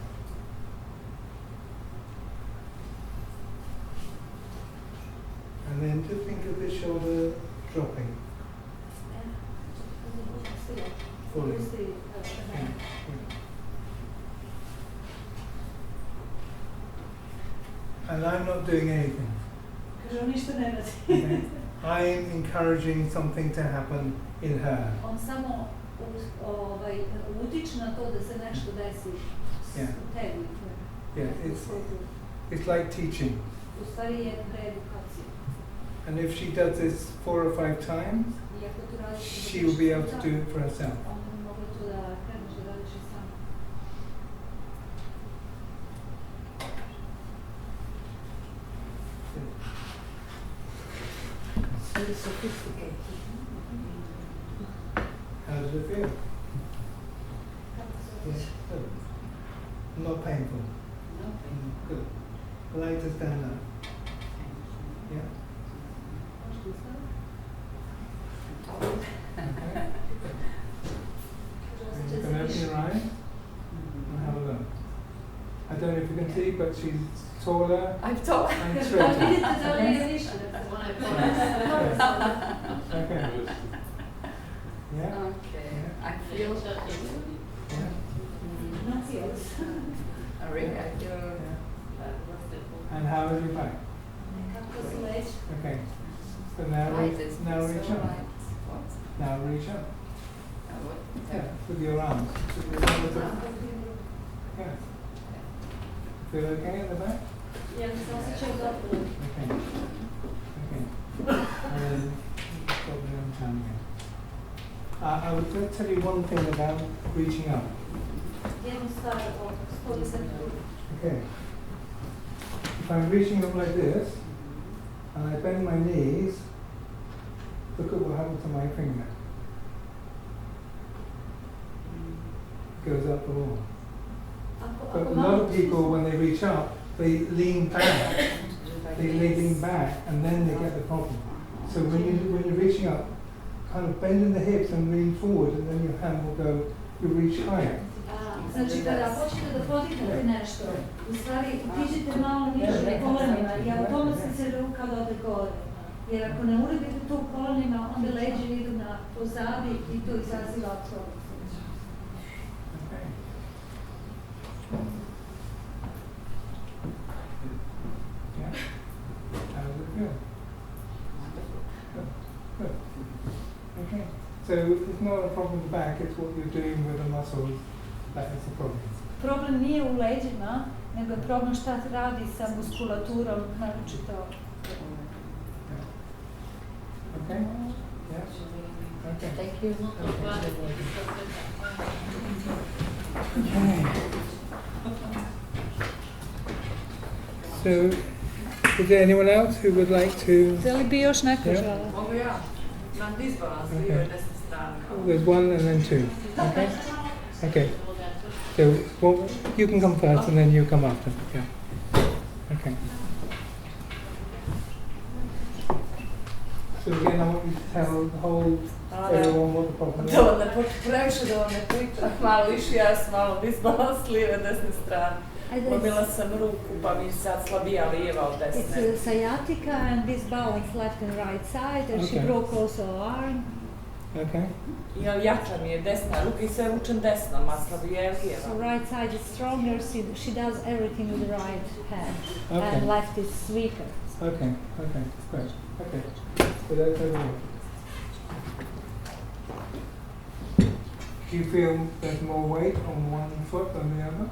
And then just think of the shoulder dropping. Fully. Yeah. Yeah. And I'm not doing anything. Kaže, on ništa ne radi. Okay? I'm encouraging something to happen in her. On samo utiče na to da se nešto desi Yeah. u tebi. Yeah, it's like teaching. U stvari je preedukacija. And if she does this 4 or 5 times, I ako to radiš, she will be able to do it for herself. onda bi mogla to da kreneš da radiš i sama. Very sophisticated. How does it feel? Kako se Yeah, osjeća? good. Not painful. Good. Like to stand up. Yeah. Možeš da ustaviš? Okay. Kaže, And osjeća you se can open više. your eyes and have a look. I don't know if you can see, but she's taller I'm told. and Da straighter. vidite da li je više. Okay. Yeah. Okay. I feel Yeah. Nacios. really, I feel And how is your back? Kako se leđa. Okay. So now, light. It's now so reach up. light. What? Now reach up. What? Yeah, with your arms. With your arms up. Yeah. Feel okay at the back? Ja mi se osjećaju dobro. Okay. Okay. And then stop the arm down again. I would just tell you one thing about reaching up. Jednu stvar o podizanju ruku. Okay. If I'm reaching up like this, and I bend my knees, look at what happens to my finger. It goes up the wall. But a lot of people, when they reach up, they lean back. They lean back, and then they get the problem. So when you're reaching up, kind of bend in the hips and lean forward, and then your hand will go, you reach higher. Znači, kada hoćete da podignete nešto, u stvari dižite malo niže kolenima i automatski se ruka dode gore. Jer ako ne uredite tu kolenima, onda leđe idu na pozadi i to izaziva problem. Okay. So it's not a problem with the back, it's what you're doing with the muscles that is the problem. Problem nije u leđima, nego je problem šta radi sa muskulaturom, naročito. Okay? Yeah? Okay. Thank you. Okay. So, is there anyone else who would like to? Da li bi još neko Yeah. želeo? Mogu ja? Imam disbalans, Okay. lijeve i desne strane. There's one and then two. Okay? Okay. So, well, you can come first and then you come after. Yeah. Okay. So again, I want you to tell the whole everyone what the problem is. Previše da vam ne pričam, malo išijas, malo disbalans, lijeve, desne strane. Lomila sam ruku pa mi sad slabija lijeva od desne. It's sciatica and disbalance left and right side, and she Okay. broke also her arm. Okay. I jača mi je desna ruka i sve ručem desnom, a slabija je So lijeva. right side is stronger, she does everything with the right hand, Okay. and left is weaker. Okay. Okay. Great. Okay. So that's everyone. Do you feel there's more weight on one foot than the other?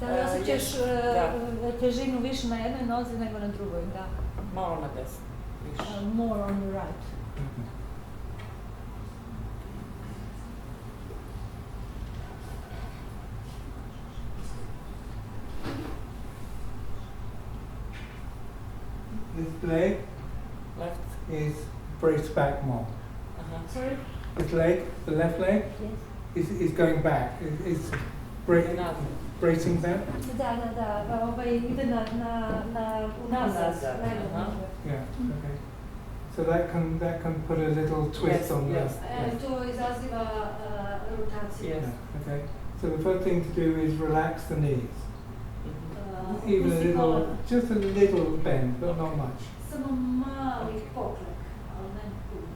Da li osjećaš da. težinu više na jednoj nozi nego na drugoj? Da. Malo na desno. Više. More on the right. Okay. This leg Left. is braced back more. Aha. Sorry? This leg, the left leg, Yes. is going back. Is bracing back. Da, ide unazad. Unazad, levo. aha. Yeah. Okay. So that can put a little twist Yes, on the. yes. To izaziva rotaciju. Yes. Yeah, okay. So the first thing to do is relax the knees. Mhm. Even a Pusti little, kolena. just a little bend, but not much. Samo mali poklek, ali ne puno.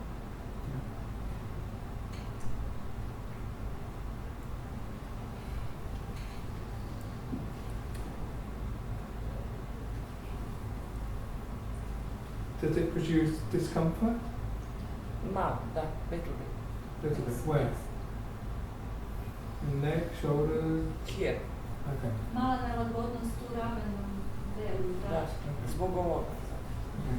Does it produce discomfort? Malo, da, little bit. Little bit. Where? In neck, shoulders. Here. Okay. Mala nelagodnost u ramenom delu, Da, da. zbog ovoga. Okay.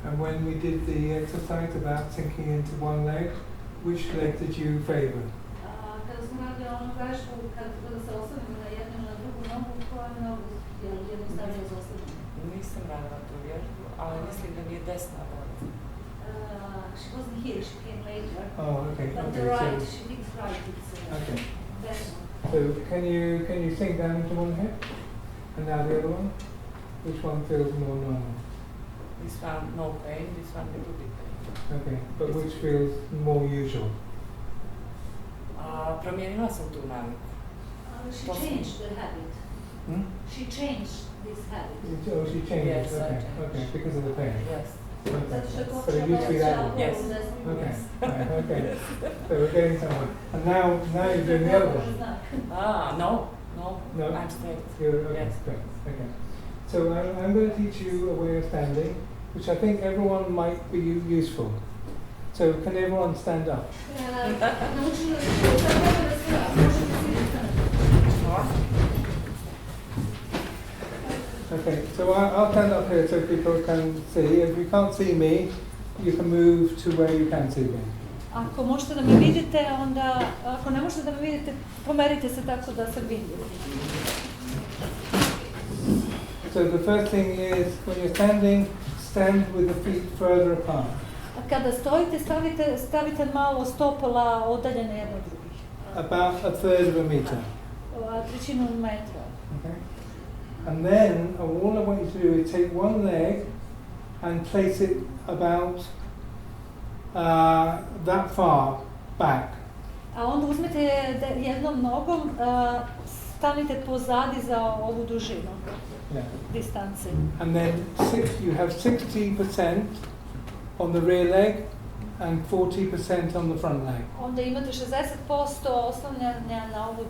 And when we did the exercise about sinking into one leg, which leg did you favor? Kada smo radili onu vežbu, kada se ostavimo na jednu ili na drugu nogu, koja nogu je jednostavnije za ostavljanje? Nisam radila tu vježbu, ali mislim da mi je desna bolja. She wasn't here, she came later. Oh, okay. But Okay. the right, So, she thinks right, it's okay. better. So can you sink down into one hip, and now the other one? Which one feels more normal? This one no pain, this one little bit pain. Okay, but which feels more usual? Promijenila sam tu naviku. She Possible. changed the habit. Hmm? She changed this habit. Oh, she changed Yes, it. I Okay, changed. okay, because of the pain. Yes. Zato što je So počela you see that one. Yes. Okay, right, okay. So we're getting somewhere. And now you're doing the other one. No, No? I'm straight. You're, okay, Yes. great, okay. So I'm going to teach you a way of standing, which I think everyone might be useful. So can everyone stand up? Naučila sam možete Okay, so I'll stand up here so people can see. If you can't see me, you can move to where you can see me. Ako možete da me vidite, onda, ako ne možete da me vidite, pomerite se tako da se vidi. So the first thing is, when you're standing, stand with the feet further apart. Kada stojite, stavite malo stopala odaljene jedno od drugih. About a third of a meter. trećinu metra. Okay? And then all I want you to do is take one leg and place it about that far back. A onda uzmete jednom nogom, stanite pozadi za ovu dužinu distance. And then you have 60% on the rear leg and 40% on the front leg. Onda imate 60% oslanjanja na ovu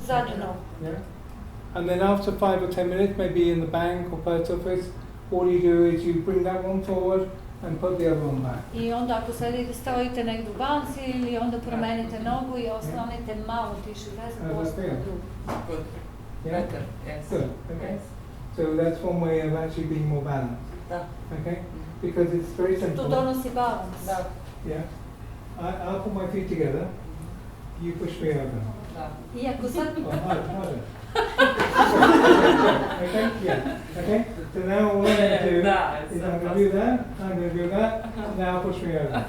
zadnju nogu. Yeah. And then after 5 or 10 minutes, maybe in the bank or post office, all you do is you bring that one forward and put the other one back. I onda ako stojite negdje u banci ili onda promenite nogu i oslonite malo ti 60% drugu. Good. Yeah? Better, yes. Good. Okay. Yes. So that's one way of actually being more balanced. Da. Okay? Because it's very simple. To donosi balans. Da. Yeah. I'll put my feet together. You push me over. Da. I ako sad... Oh, harder. Okay? Yeah. Okay? So now all I'm going to do is I'm going to do that, I'm going to do that, now push me over.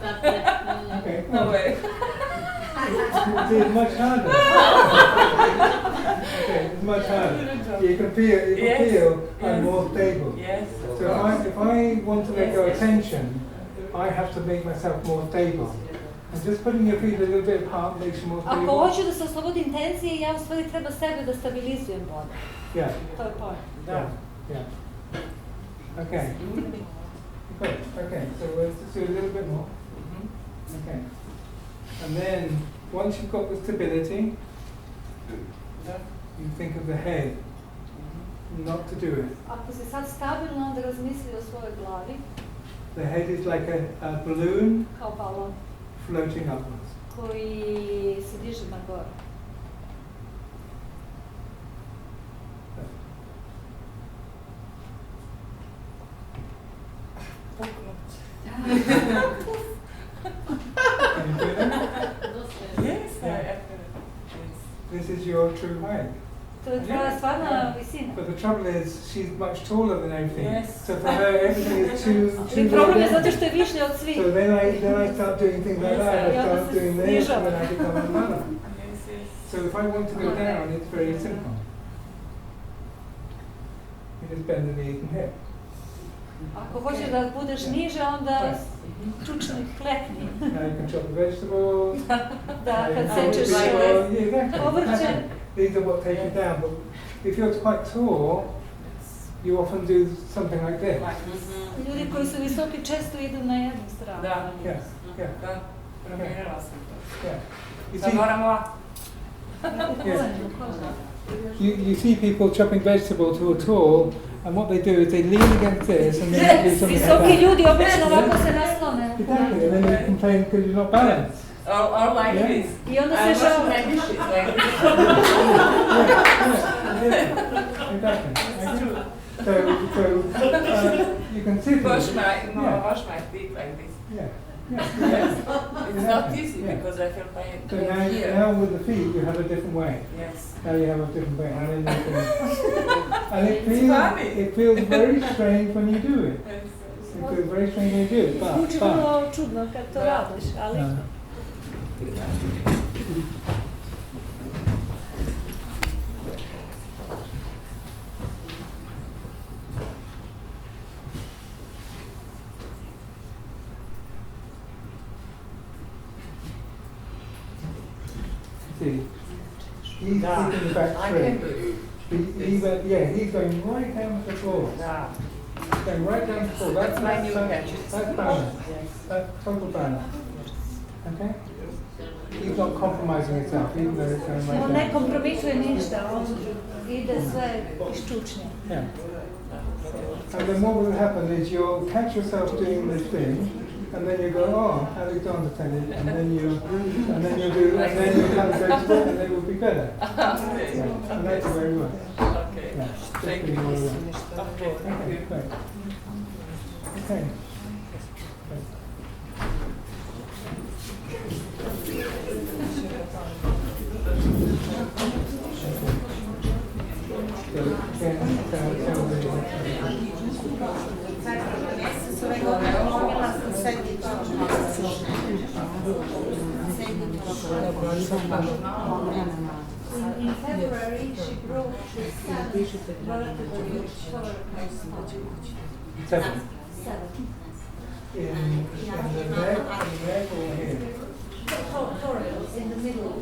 Okay. No way. It's much harder. Okay, it's much harder. You can feel I'm more stable. Yes. So if I want to let go of tension, I have to make myself more stable. And just putting your feet a little bit apart makes you more stable. Ako hoću da se oslobodim tenzije, ja u stvari treba sebe da stabilizujem bolje. Yeah. To je point. Yeah. Yeah. Okay. Good. Okay. So let's just do a little bit more. Okay. And then once you've got the stability, you think of the head. Not to do it. Ako si sad stabilno, onda razmisli o svojoj glavi. The head is like a balloon Kao balon floating upwards. koji se diže na gore. Can you do that? Yes, I Yeah. This is your true height. To je tvoja stvarna visina. But the trouble is, she's much taller than everything. Yes. So for her, everything is too Ali problem je zato što je višnja od svih. So then I start doing things like that. I start doing this, and then I become unbalanced. Yes, yes. So if I want to go down, it's very simple. You just bend the knee and hip. Ako hoćeš da budeš niže, onda čučni klekni. Now you can chop the vegetables. Da, now kad you can sečeš chop the- yeah, exactly. povrće. These are what take you down. But if you're quite tall, you often do something like this. Ljudi koji su visoki često idu na jednu stranu. Da. Yeah, yeah, Da. Promirala sam to. yeah. You Sad see, moram ovako. you see people chopping vegetables who are tall, and what they do is they lean against this and then they do something Visoki like that. ljudi obično ovako se naslone. Exactly, and then you complain because you're not balanced. Or like Yeah. this. I onda I se wash žao. my dishes like this. Exactly. So you can sit. Wash Yeah. wash my feet like this. Yeah. It's not easy because I feel pain So here. now with the feet, you have a different way. Yes. Now you have a different way, and then you can. And funny. it feels very strange when you do it. Yes. It feels very strange when you do it, Zvuči but. vrlo čudno kad to radiš, ali... See, he's keeping the back straight. He's going right down to the floor. He's going right down to the floor. That's my new catch. That's balance. That's total balance. Okay? He's not compromising himself, even though it's going right On ne down. kompromituje ništa, on ide sve iščučnije. Yeah. And then what will happen is you'll catch yourself doing this thing, and then you go, oh, Alexander said it, and then you'll have a vegetable, and it will be better. Yeah. And that's very well. Okay. Yeah. Thank Just you. really well. Okay. Okay, great. Okay. So, Pišite. Seven. In the leg or here? In the middle.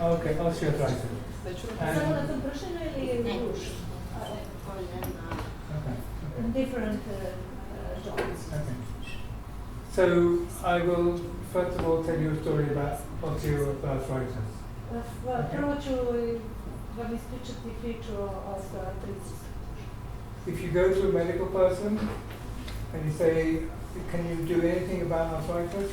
Okay, okay, osteoarthritis. Samo na tom pršenju ili ruž? In different joints. Okay. So I will first of all tell you a story about osteoarthritis. Prvo ću vam ispričati priču o osteoartritisu. If you go to a medical person and you say, can you do anything about arthritis?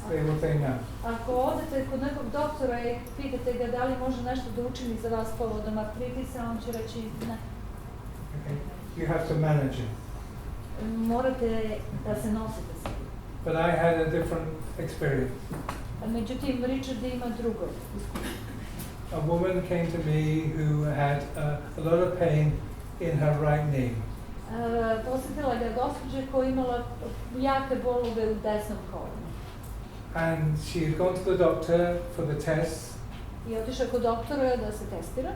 They will say no. Ako odete kod nekog doktora i pitate ga da li može nešto da učini za vas povodom artritisa, on će reći ne. Okay. You have to manage it. Morate da se nosite s tim. But I had a different experience. Međutim, Richard ima drugo iskustvo. A woman came to me who had a lot of pain in her right knee. Posjetila ga gospođa koja imala jake bolove u desnom kolenu. And she had gone to the doctor for the tests. I otišla kod doktora da se testira.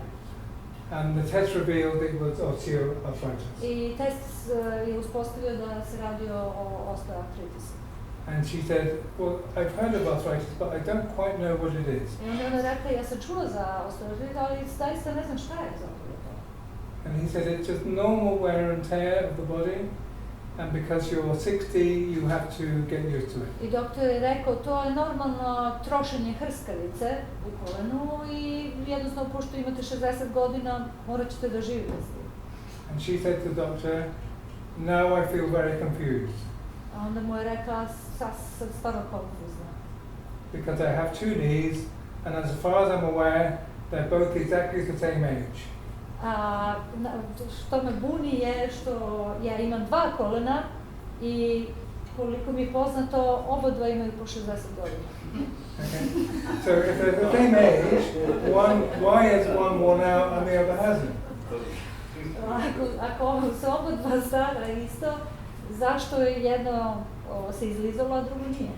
And the test revealed it was osteoarthritis. I test je uspostavio da se radi o osteoartritisu. And she said, well, I've heard of arthritis, but I don't quite know what it is. I onda ona rekla, ja sam čula za osteoartritis, ali zaista ne znam šta je zapravo to. And he said it's just normal wear and tear of the body, and because you're 60, you have to get used to it. I doktor je rekao, to je normalno trošenje hrskavice u kolenu i jednostavno, pošto imate 60 godina, morat ćete da živite s tim. And she said to the doctor, now I feel very confused. A onda mu je rekla, sad sam stvarno konfuzna. Because I have two knees, and as far as I'm aware, they're both exactly the same age. Što me buni je što ja imam dva kolena i koliko mi je poznato, obadva imaju po 60 godina. Okay. So if they're the same age, why is one worn out and the other hasn't? Ako su obadva stara isto, zašto je jedno se izlizalo, a drugo nije?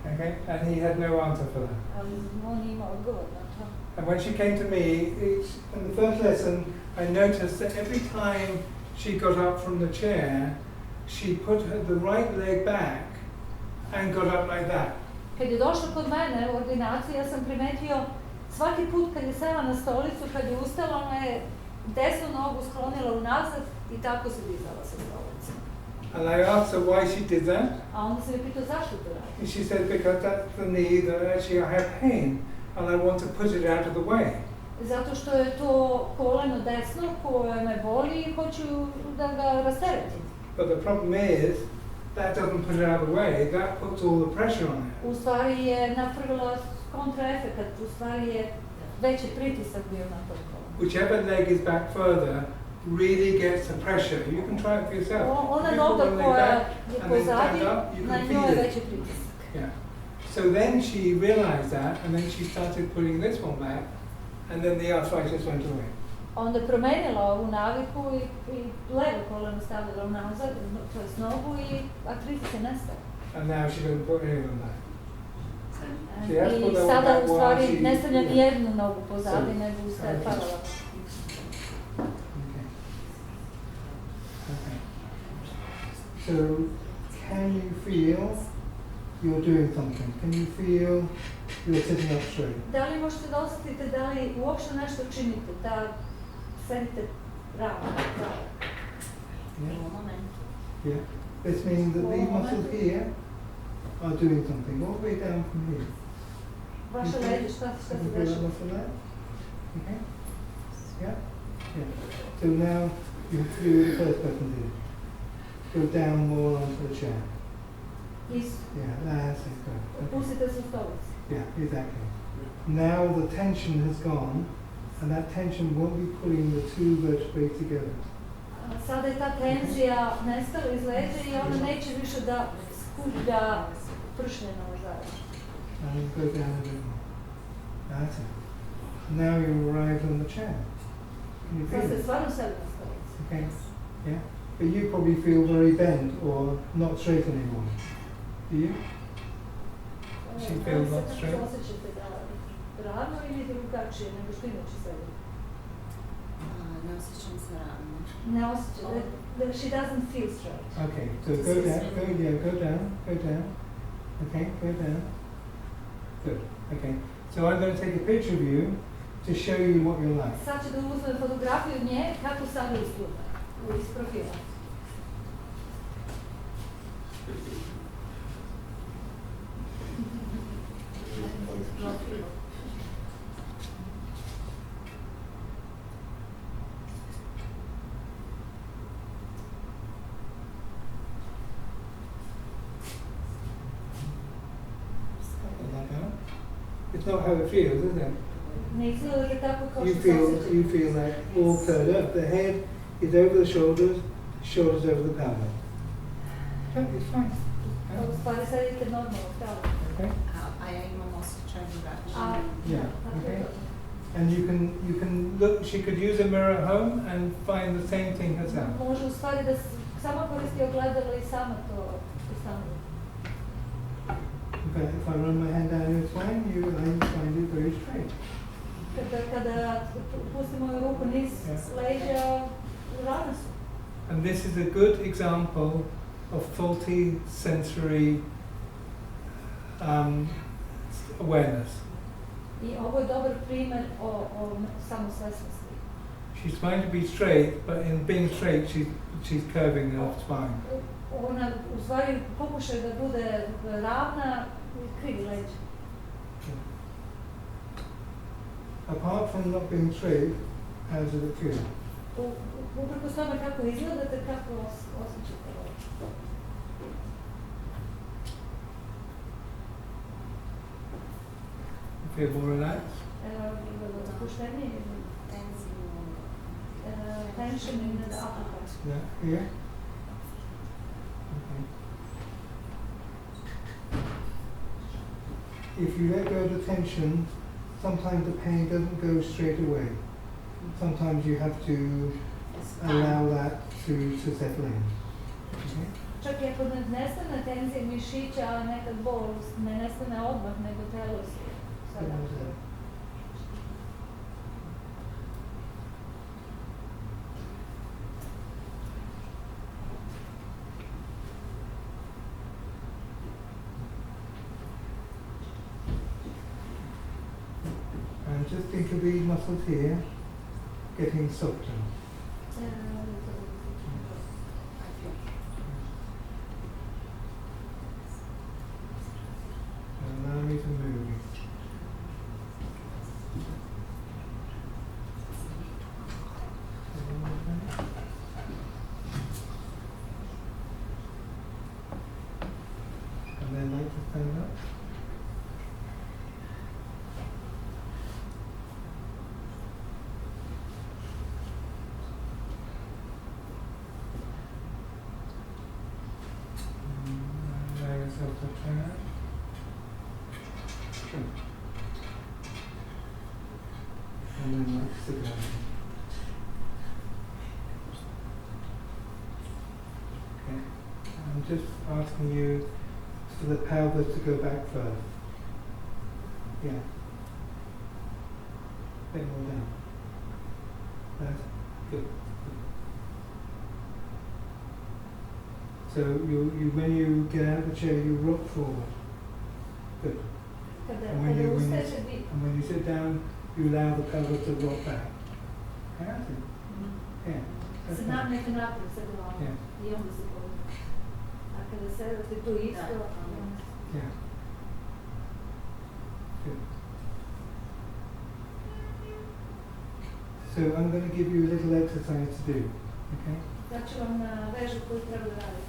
Okay, and he had no answer for that. Ali on ima odgovor na to. And when she came to me, in the first lesson, I noticed that every time she got up from the chair, she put the right leg back and got up like that. Kad je došla kod mene u ordinaciju, ja sam primetio svaki put kad je sela na stolicu, kad je ustala, ona je desnu nogu sklonila unazad i tako se dizala sa stolice. And I asked her why she did that. A onda sam je pitao zašto to radi. And she said, because that's the knee that actually I have pain and I want to put it out of the way. Zato što je to koleno desno koje me boli i hoću da ga rasteretim. But the problem is, that doesn't put it out of the way, that puts all the pressure on it. U stvari je napravila kontraefekat, u stvari je veći pritisak bio na to koleno. Whichever leg is back further really gets the pressure. You can try it for yourself. Ona You noga put one leg koja back je and then pozadi, stand up, you na can njoj je feel veći it. pritisak. Yeah. So then she realized that, and then she started putting this one back, and then the arthritis went away. Onda je promenila ovu naviku i levo koleno stavila unazad, to jest nogu i artritis je nestao. And now she doesn't put any of them back. I sada u stvari ne stavlja ni jednu nogu pozadi, nego ustaje paralelno. Okay. So, can you feel you're doing something? Can you feel you're sitting up straight? Da li možete da osjetite da li uopšte nešto činite, da sedite ravno? Yeah. This means that these muscles here are doing something. All the way down from here. Vaše leđe, šta se Can you feel that dešava? muscle there? Okay. Yeah? Yeah. So now you do the first person did. Go down more onto the chair. Isto. Yeah, that's it. Good. Okay. Pustite se u stolici. Yeah, exactly. Now the tension has gone, and that tension won't be pulling the two vertebrae together. Sada je ta tenzija nestala iz leđa i ona neće više da skuplja pršljeno zajedno. And go down a bit more. That's it. Now you arrive on the chair. Can you Sad feel ste it? stvarno seli na stolici. Okay. Yeah. but you probably feel very bent or not straight anymore. Do you? She feels not straight. Osjećate da ravno ili drugačije nego što inače sedi? Ne osjećam se ravno. Ne osjećate, that she doesn't feel straight. Okay, so go down, go down. Okay, go down. Good, okay. So I'm going to take a picture of you to show you what you're like. Sad ću da uzmem fotografiju nje kako sada izgleda iz profila. It's not how it feels, is it? Ne izgleda tako kao You što se osjeća. feel like all curled up. The head is over the shoulders, shoulders over the pelvis. It's fine. U stvari sedite normalno, pravo. Okay. A ja imam osjećaj drugačije. Yeah. Okay. And you can look. She could use a mirror at home and find the same thing herself. Može u stvari da sama koristi ogledalo i sama to ustanovi. But if I run my hand down your spine, I find it very straight. Kada pustimo ruku niz leđa, ravne su. And this is a good example of faulty sensory awareness. I ovo je dobar primjer o samosvesnosti. She's trying to be straight, but in being straight, she's curving her spine. Ona u stvari pokušaj da bude ravna i krivi leđa. Apart from not being straight, how does it feel? Uprkos tome kako izgledate, kako osjećate ovo. You feel more relaxed? Opuštenije ili tension in the upper part. Yeah, here? Okay. If you let go of the tension, sometimes the pain doesn't go straight away. Sometimes you have to allow that to settle in. Okay? Čak i ako ne nestane tenzija mišića, a nekad bol ne nestane odmah, nego telo se sada. And just think of these muscles here getting softer. And allow me to move. And then like to stand up. Allow yourself to turn. And then like sit down. Okay. I'm just asking you for the pelvis to go back first. Yeah. Bit more down. That's good. So when you get out of the chair, you rock forward. Good. And when you sit down, you allow the pelvis to rock back. Yeah. Yeah. That's Znam nice. neki naprijed se glava i onda se povijek. A kada sedate tu isto, Yeah. Good. So I'm going to give you a little exercise to do. Okay. dat ću vam vežu koju treba da radite.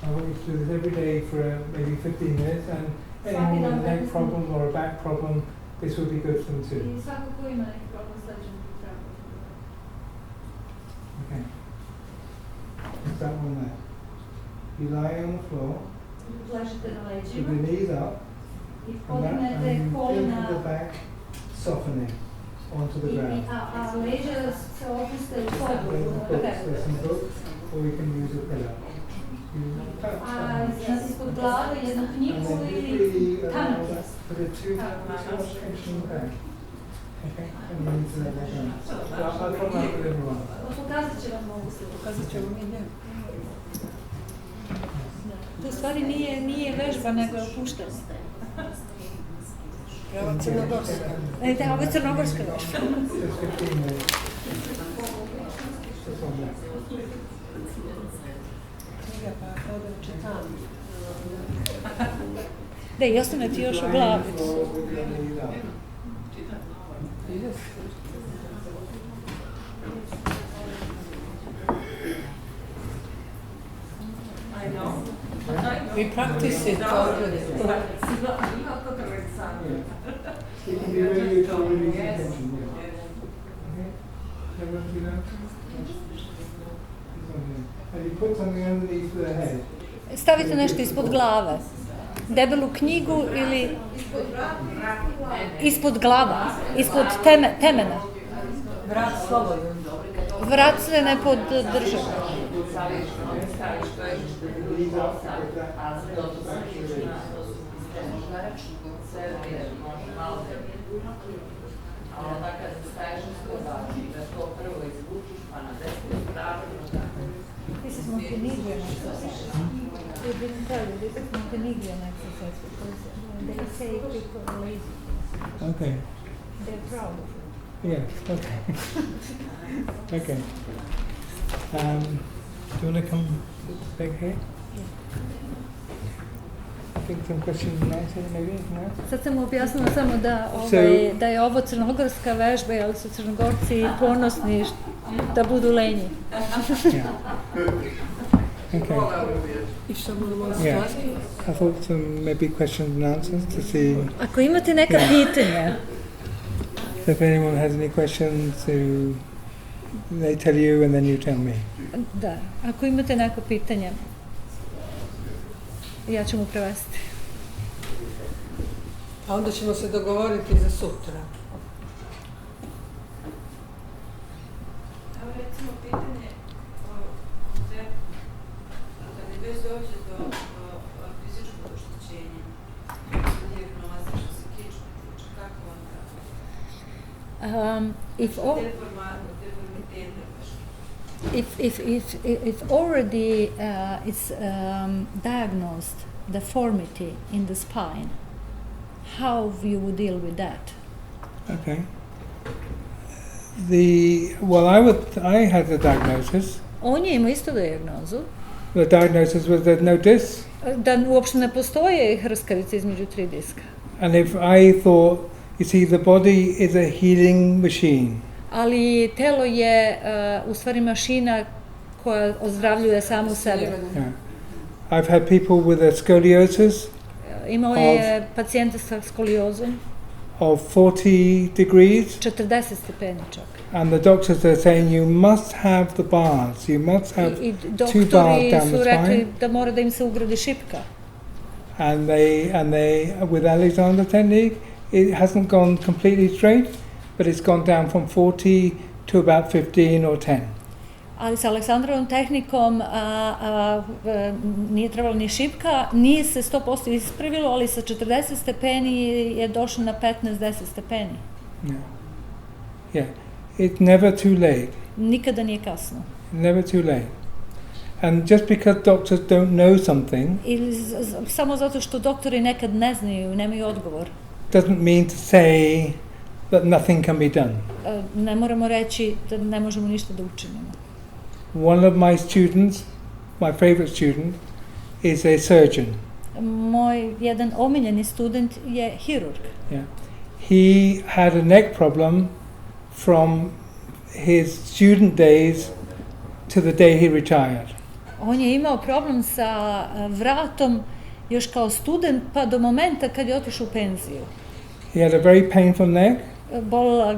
I want you to do this every day for maybe 15 minutes, and anyone with a neck problem or a back problem, this would be good for them too. I svako ko ima neki problem s leđem bi trebalo. Okay. Start on that. You lie on the floor Ležite na with leđima, your knees up, and into the back, softening onto the ground. A leđa se opuste u podu. There's some books, or we can use a pillow. A ispod glave jednu knjigu ili kamen. Put it too much tension back. Okay, and then into the ground. I'll come out with everyone. Pokazat će vam mogu se. Pokazat ćemo mi, ne. To u stvari nije vežba, nego je opuštanje. Prava crnogorska. Da, ovo je crnogorska vežba. Just 15 minutes. Just on that. Knjiga, pa ovdje čitam. Da, i ostane ti još u glavi. We practice it already. You can be ready to release tension. Okay? Everyone see that? And you put something underneath the head. Stavite nešto ispod glave. Debelu knjigu ili ispod glava, ispod temena. Vrat slobodno. Vrat se ne pod državu. This is Montenegrin exercise. They didn't tell you, this is Montenegrin exercise because they say people are lazy. Okay. They're proud of it. Yeah, okay. Okay. Do you want to come back here? I think some questions and answers maybe? No? Sad sam mu objasnila samo da je ovo crnogorska vežba, jer su Crnogorci ponosni da budu lenji. Yeah. Okay. Yeah. I thought some maybe questions and answers to see Ako imate neka pitanja, if anyone has any questions, they tell you and then you tell me. da, ako imate neko pitanje, ja ću mu prevesti. A onda ćemo se dogovoriti za sutra. Evo recimo pitanje, kada je već dođe do fizičkog oštećenja, dijagnoza što se kičme tiče, kako onda? If already it's diagnosed deformity in the spine, how you would deal with that? Okay. I had the diagnosis. On je imao isto dijagnozu, The diagnosis was there's no disc. da uopšte ne postoje hrskavice između 3 diska. And if I thought, you see, the body is a healing machine. Ali telo je u stvari mašina koja ozdravljuje samu sebe. Yeah. I've had people with a scoliosis Imao je pacijente sa skoliozom, of 40 degrees, 40 stepeni čak. and the doctors are saying you must have the bars. You must have I 2 doktori bars down su the rekli spine. da mora da im se ugradi šipka. And they with Alexander technique, it hasn't gone completely straight, but it's gone down from 40 to about 15 or 10. Ali sa Aleksandrovom tehnikom nije trebalo ni šipka, nije se 100% ispravilo, ali sa 40 stepeni je došlo na 15-10 stepeni. Yeah. It's never too late. Nikada nije kasno. Never too late. And just because doctors don't know something Ili samo zato što doktori nekad ne znaju, nemaju odgovor. doesn't mean to say that nothing can be done. Ne moramo reći da ne možemo ništa da učinimo. One of my students, my favorite student, is a surgeon. Moj jedan omiljeni student je hirurg. Yeah. He had a neck problem from his student days to the day he retired. On je imao problem sa vratom još kao student pa do momenta kad je otišao u penziju. He had a very painful neck, Boleo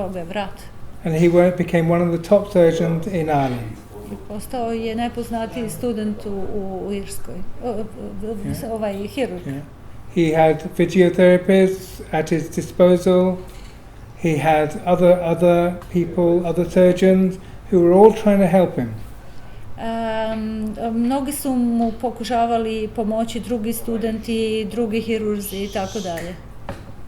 ga je vrat. and he became one of the top surgeons in Ireland. I postao je najpoznatiji student u Irskoj. Ovaj hirurg. Yeah. He had physiotherapists at his disposal. He had other people, other surgeons who were all trying to help him. Mnogi su mu pokušavali pomoći, drugi studenti, drugi hirurzi i tako dalje.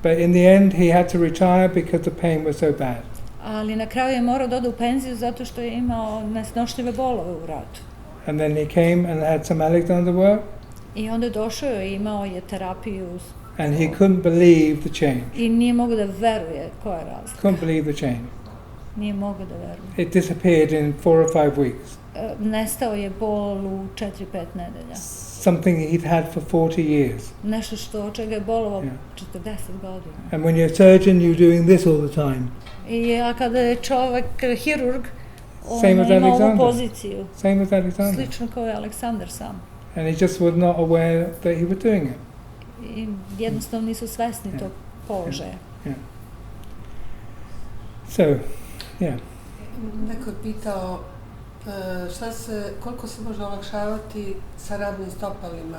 But in the end, he had to retire because the pain was so bad. Ali na kraju je morao da ode u penziju zato što je imao nesnošljive bolove u vratu. And then he came and had some Alexander work. I onda je došao i imao je terapiju. And he couldn't believe the change. I nije mogao da veruje koja je razlika. Couldn't believe the change. Nije mogao da veruje. It disappeared in 4 or 5 weeks. Nestao je bol u 4-5 nedelja. Something he'd had for 40 years. Nešto što od čega je bolovao 40 godina. And when you're a surgeon, you're doing this all the time. A kada je čovjek hirurg, on Same as ima ovu Alexander. poziciju. Same as Alexander. Slično kao je Aleksandar sam. And he just was not aware that he was doing it. I jednostavno nisu svesni tog položaja. Yeah. So, yeah. Neko je pitao koliko se može olakšavati sa radnim stopalima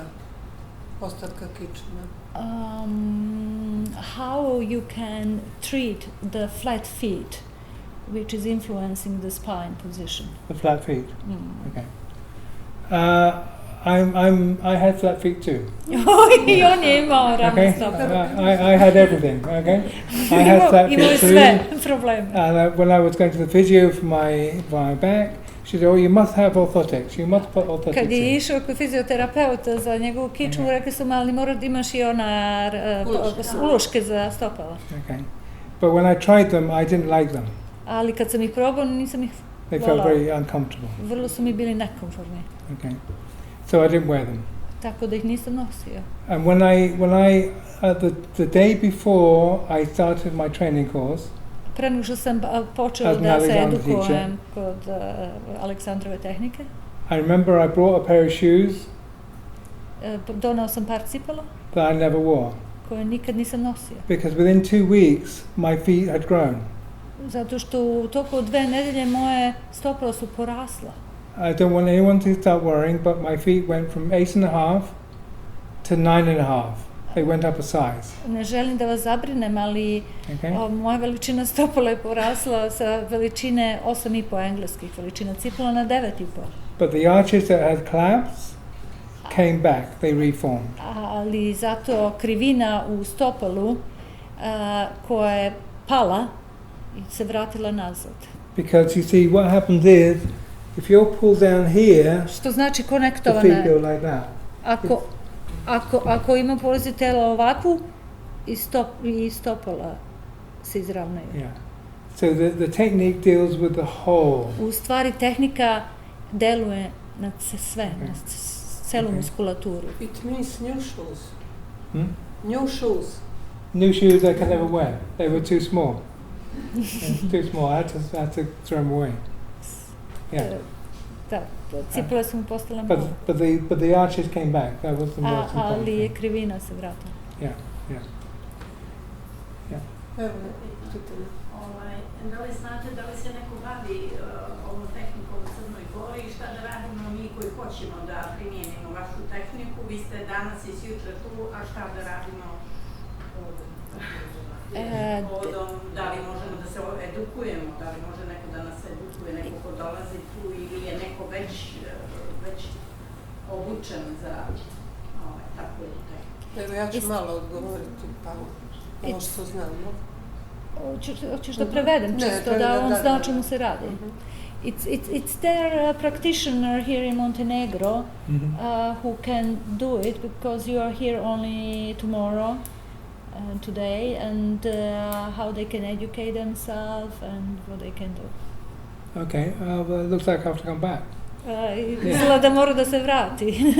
ostatka kičme? How you can treat the flat feet, which is influencing the spine position. The flat feet. Okay. I had flat feet too. I on je imao radne stopale. I had everything. Okay. I had flat feet Imao too. sve probleme. And when I was going to the physio for my back, she said, "Oh, you must have orthotics. You must put orthotics Kad je in." išao kod fizioterapeuta za njegovu kičmu, rekli su, ali moraš da imaš i ona uloške za stopala. Okay. But when I tried them, I didn't like them. Ali kad sam ih probao, nisam ih They felt volao. very uncomfortable. Vrlo su mi bili nekomfortni. Okay. So I didn't wear them. Tako da ih nisam nosio. And when I the day before I started my training course, Pre nego što sam počeo As an da se Alexander edukujem teacher. kod Aleksandrove tehnike, I remember I brought a pair of shoes donao sam par cipela that I never wore koje nikad nisam nosio. because within 2 weeks my feet had grown. Zato što u toku od 2 nedelje moje stopala su porasla. I don't want anyone to start worrying, but my feet went from 8.5 to 9.5. They went up a size. Ne želim da vas zabrinem, ali moja veličina stopala je porasla sa veličine 8,5 engleskih veličina cipela na 9,5. But the arches that had collapsed came back. They reformed. Ali zato krivina u stopalu koja je pala se vratila nazad. Because you see, what happens is, if you're pulled down here, Što znači the konektovane. feet go like that. Ako ima polozi tela ovakvu, i stopala se izravnaju. Yeah. So the technique deals with the whole. U stvari tehnika deluje na sve, na celu muskulaturu. It means new shoes. Hmm? New shoes. New shoes I could never wear. They were too small. Too small. I had to throw them away. Yeah. Da, cipele su mu postale malo. But the arches came back. That was the most important Ali je thing. krivina se vratila. Yeah. Evo, pitanje. Da li znate da li se neko bavi ovom tehnikom u Crnoj Gori i šta da radimo mi koji hoćemo da primijenimo vašu tehniku? Vi ste danas i sjutra tu, a šta da radimo povodom? Da li možemo da se edukujemo, da li može neko da nas edukuje, neko ko dolazi tu ili je neko već obučen za takvu tehniku? Evo, ja ću malo odgovoriti, pa ovo što znam. Hoćeš da prevedem čisto, da on zna o čemu se radi. It's their practitioner here in Montenegro who can do it because you are here only tomorrow and today, and how they can educate themselves and what they can do. Okay. Well, it looks like I have to come back. Izgleda da mora da se vrati.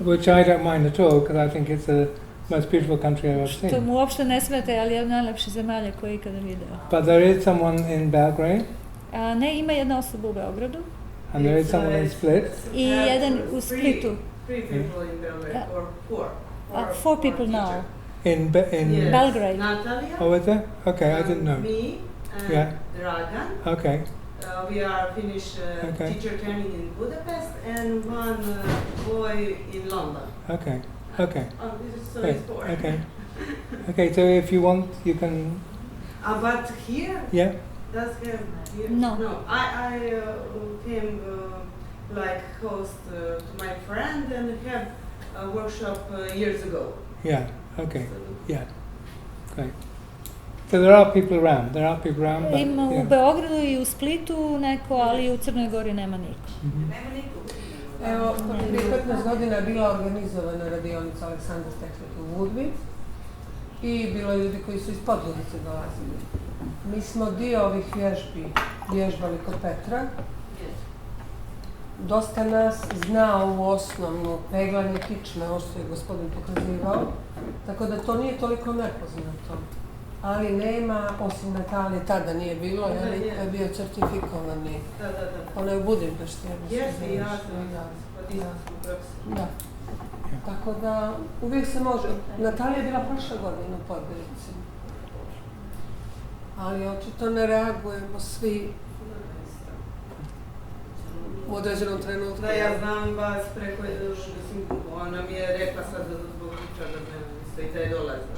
Which I don't mind at all, because I think it's the most beautiful country I've ever Što seen. mu uopšte ne smete, ali je od najlepših zemalja koje je ikada video. But there is someone in Belgrade, Ne, ima jedna osoba u Beogradu and there is someone in Split. i jedan u Splitu. 3 people in Belgrade, or 4. 4 people now. In Yes. Belgrade. Natalia. Oh, is there? Okay, I didn't know. Me and Yeah. Dragan. Okay. We are finished Okay. teacher training in Budapest, and one boy in London. Okay. Okay. This is so Great. important. Okay. Okay. So if you want, you can. But here, Yeah. does have here? No. No. I came like host to my friend and have a workshop years ago. Yeah. Okay. So, Yeah. Great. So there are people around. There are people around. But, Ima u yeah. Beogradu i u Splitu neko, ali u Crnoj Gori nema niko. Mhm. Evo, prije 15 godina je bila organizovana radionica Aleksandar tehnike u Udbi i bilo je ljudi koji su iz Podgorice dolazili. Mi smo dio ovih vježbi vježbali kod Petra. Dosta nas zna ovu osnovnu peglanje kičme, ovo što je gospodin pokazivao, tako da to nije toliko nepoznato. Ali nema, osim Natalije, tada nije bilo, jer je bio certifikovani. Da. Ona je u Budimpešti. Jeste, ja sam Da. Tako da uvijek se može. Natalija je bila prošle godine u Podgorici. Ali očito ne reagujemo svi u određenom trenutku. Da, ja znam vas preko, mislim, ona mi je rekla sad da zbog Richarda sve i da je dolazila.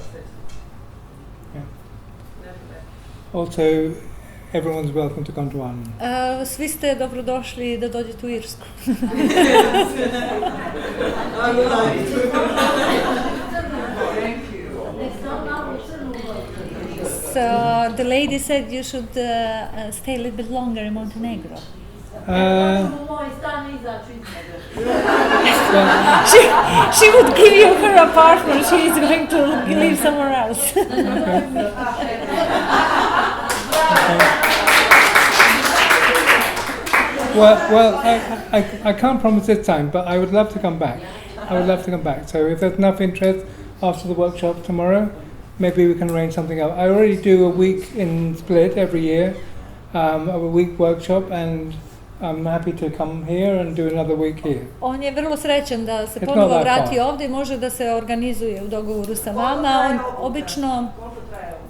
Also, everyone's welcome to come to Ireland. Svi ste dobrodošli da dođete u Irsku. So the lady said you should stay a little bit longer in Montenegro. She would give you her apartment. She is going to live somewhere else. Well, I can't promise this time, but I would love to come back. I would love to come back. So if there's enough interest after the workshop tomorrow, maybe we can arrange something else. I already do a week in Split every year, a week workshop, and I'm happy to come here and do another week here. On je vrlo srećan da se It's ponovo not that vrati far. ovdje i može da se organizuje u dogovoru sa vama. On obično,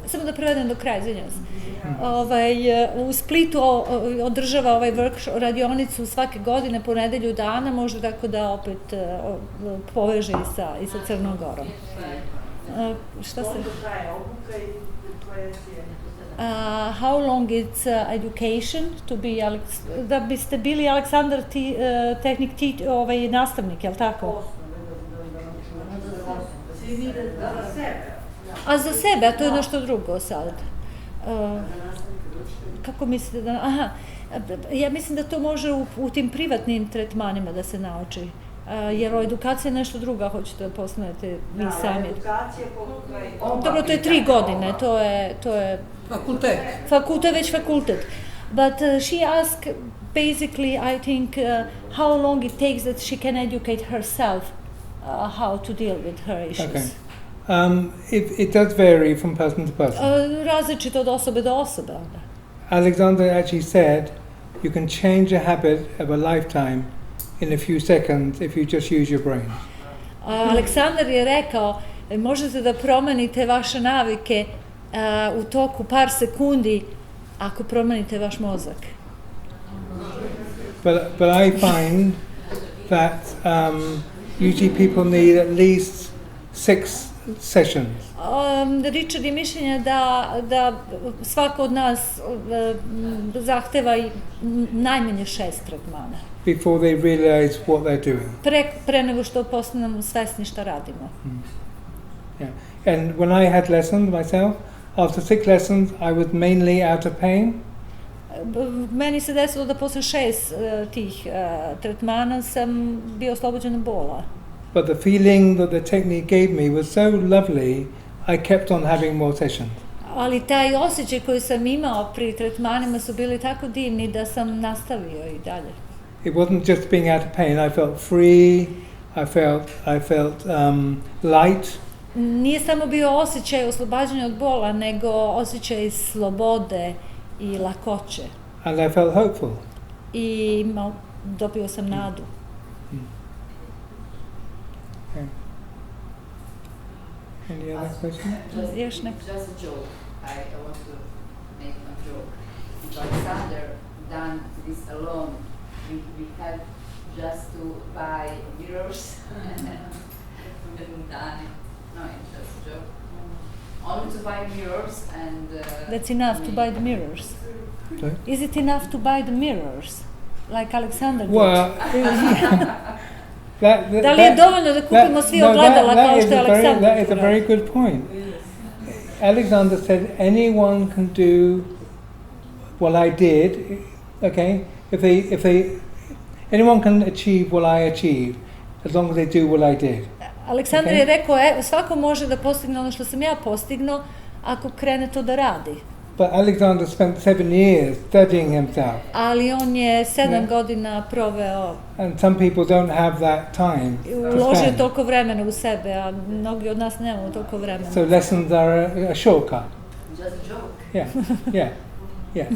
samo da prevedem do kraja, izvinjavam se. U Splitu održava ovaj workshop, radionicu svake godine po nedelju dana, može tako da opet poveže i sa Crnom Gorom. Šta se... how long it's education to be da biste bili Aleksandar tehnik nastavnik, je li tako? A za sebe, a to je nešto drugo sad. Kako mislite da... Aha, ja mislim da to može u tim privatnim tretmanima da se nauči. Jer edukacija je nešto druga, hoćete da postanete vi sami. Dobro, to je 3 godine, to je Fakultet. Već fakultet. But she asked, basically, I think, how long it takes that she can educate herself how to deal with her issues. Okay. It does vary from person to person. Različito od osobe do osobe. Alexander actually said you can change a habit of a lifetime in a few seconds if you just use your brain. Aleksandar je rekao, možete da promenite vaše navike u toku par sekundi ako promenite vaš mozak. But I find that usually people need at least 6 sessions. Richard je mišljenja da svako od nas zahteva najmanje 6 tretmana. Before they realize what they're doing. Pre nego što postanemo svesni šta radimo. Yeah. And when I had lessons myself, after 6 lessons I was mainly out of pain. Meni se desilo da posle 6 tih tretmana sam bio oslobođen bola. But the feeling that the technique gave me was so lovely, I kept on having more sessions. Ali taj osjećaj koji sam imao pri tretmanima su bili tako divni da sam nastavio i dalje. It wasn't just being out of pain, I felt free, I felt light. Nije samo bio osjećaj oslobađanja od bola, nego osjećaj slobode i lakoće. And I felt hopeful. I dobio sam nadu. Okay. Any other questions? Još neko? Just a joke. I want to make a joke. If Alexander done this alone, we have just to buy mirrors umjetni dani. No, it's just a joke. Only to buy mirrors and... That's enough to buy the mirrors. Sorry? Is it enough to buy the mirrors? Like Aleksandar did? Well, Da li je dovoljno da kupimo svi ogledala kao što je Aleksandar that is a very good point. Alexander said anyone can do what I did, okay? If anyone can achieve what I achieved, as long as they do what I did. Aleksandar je rekao, svako može da postigne ono što sam ja postignuo, ako krene to da radi. But Alexander spent 7 years studying himself. Ali on je 7 godina proveo. And some people don't have that time. Uložio toliko vremena u sebe, a mnogi od nas nemamo toliko vremena. So lessons are a shortcut. Just a joke. Yeah.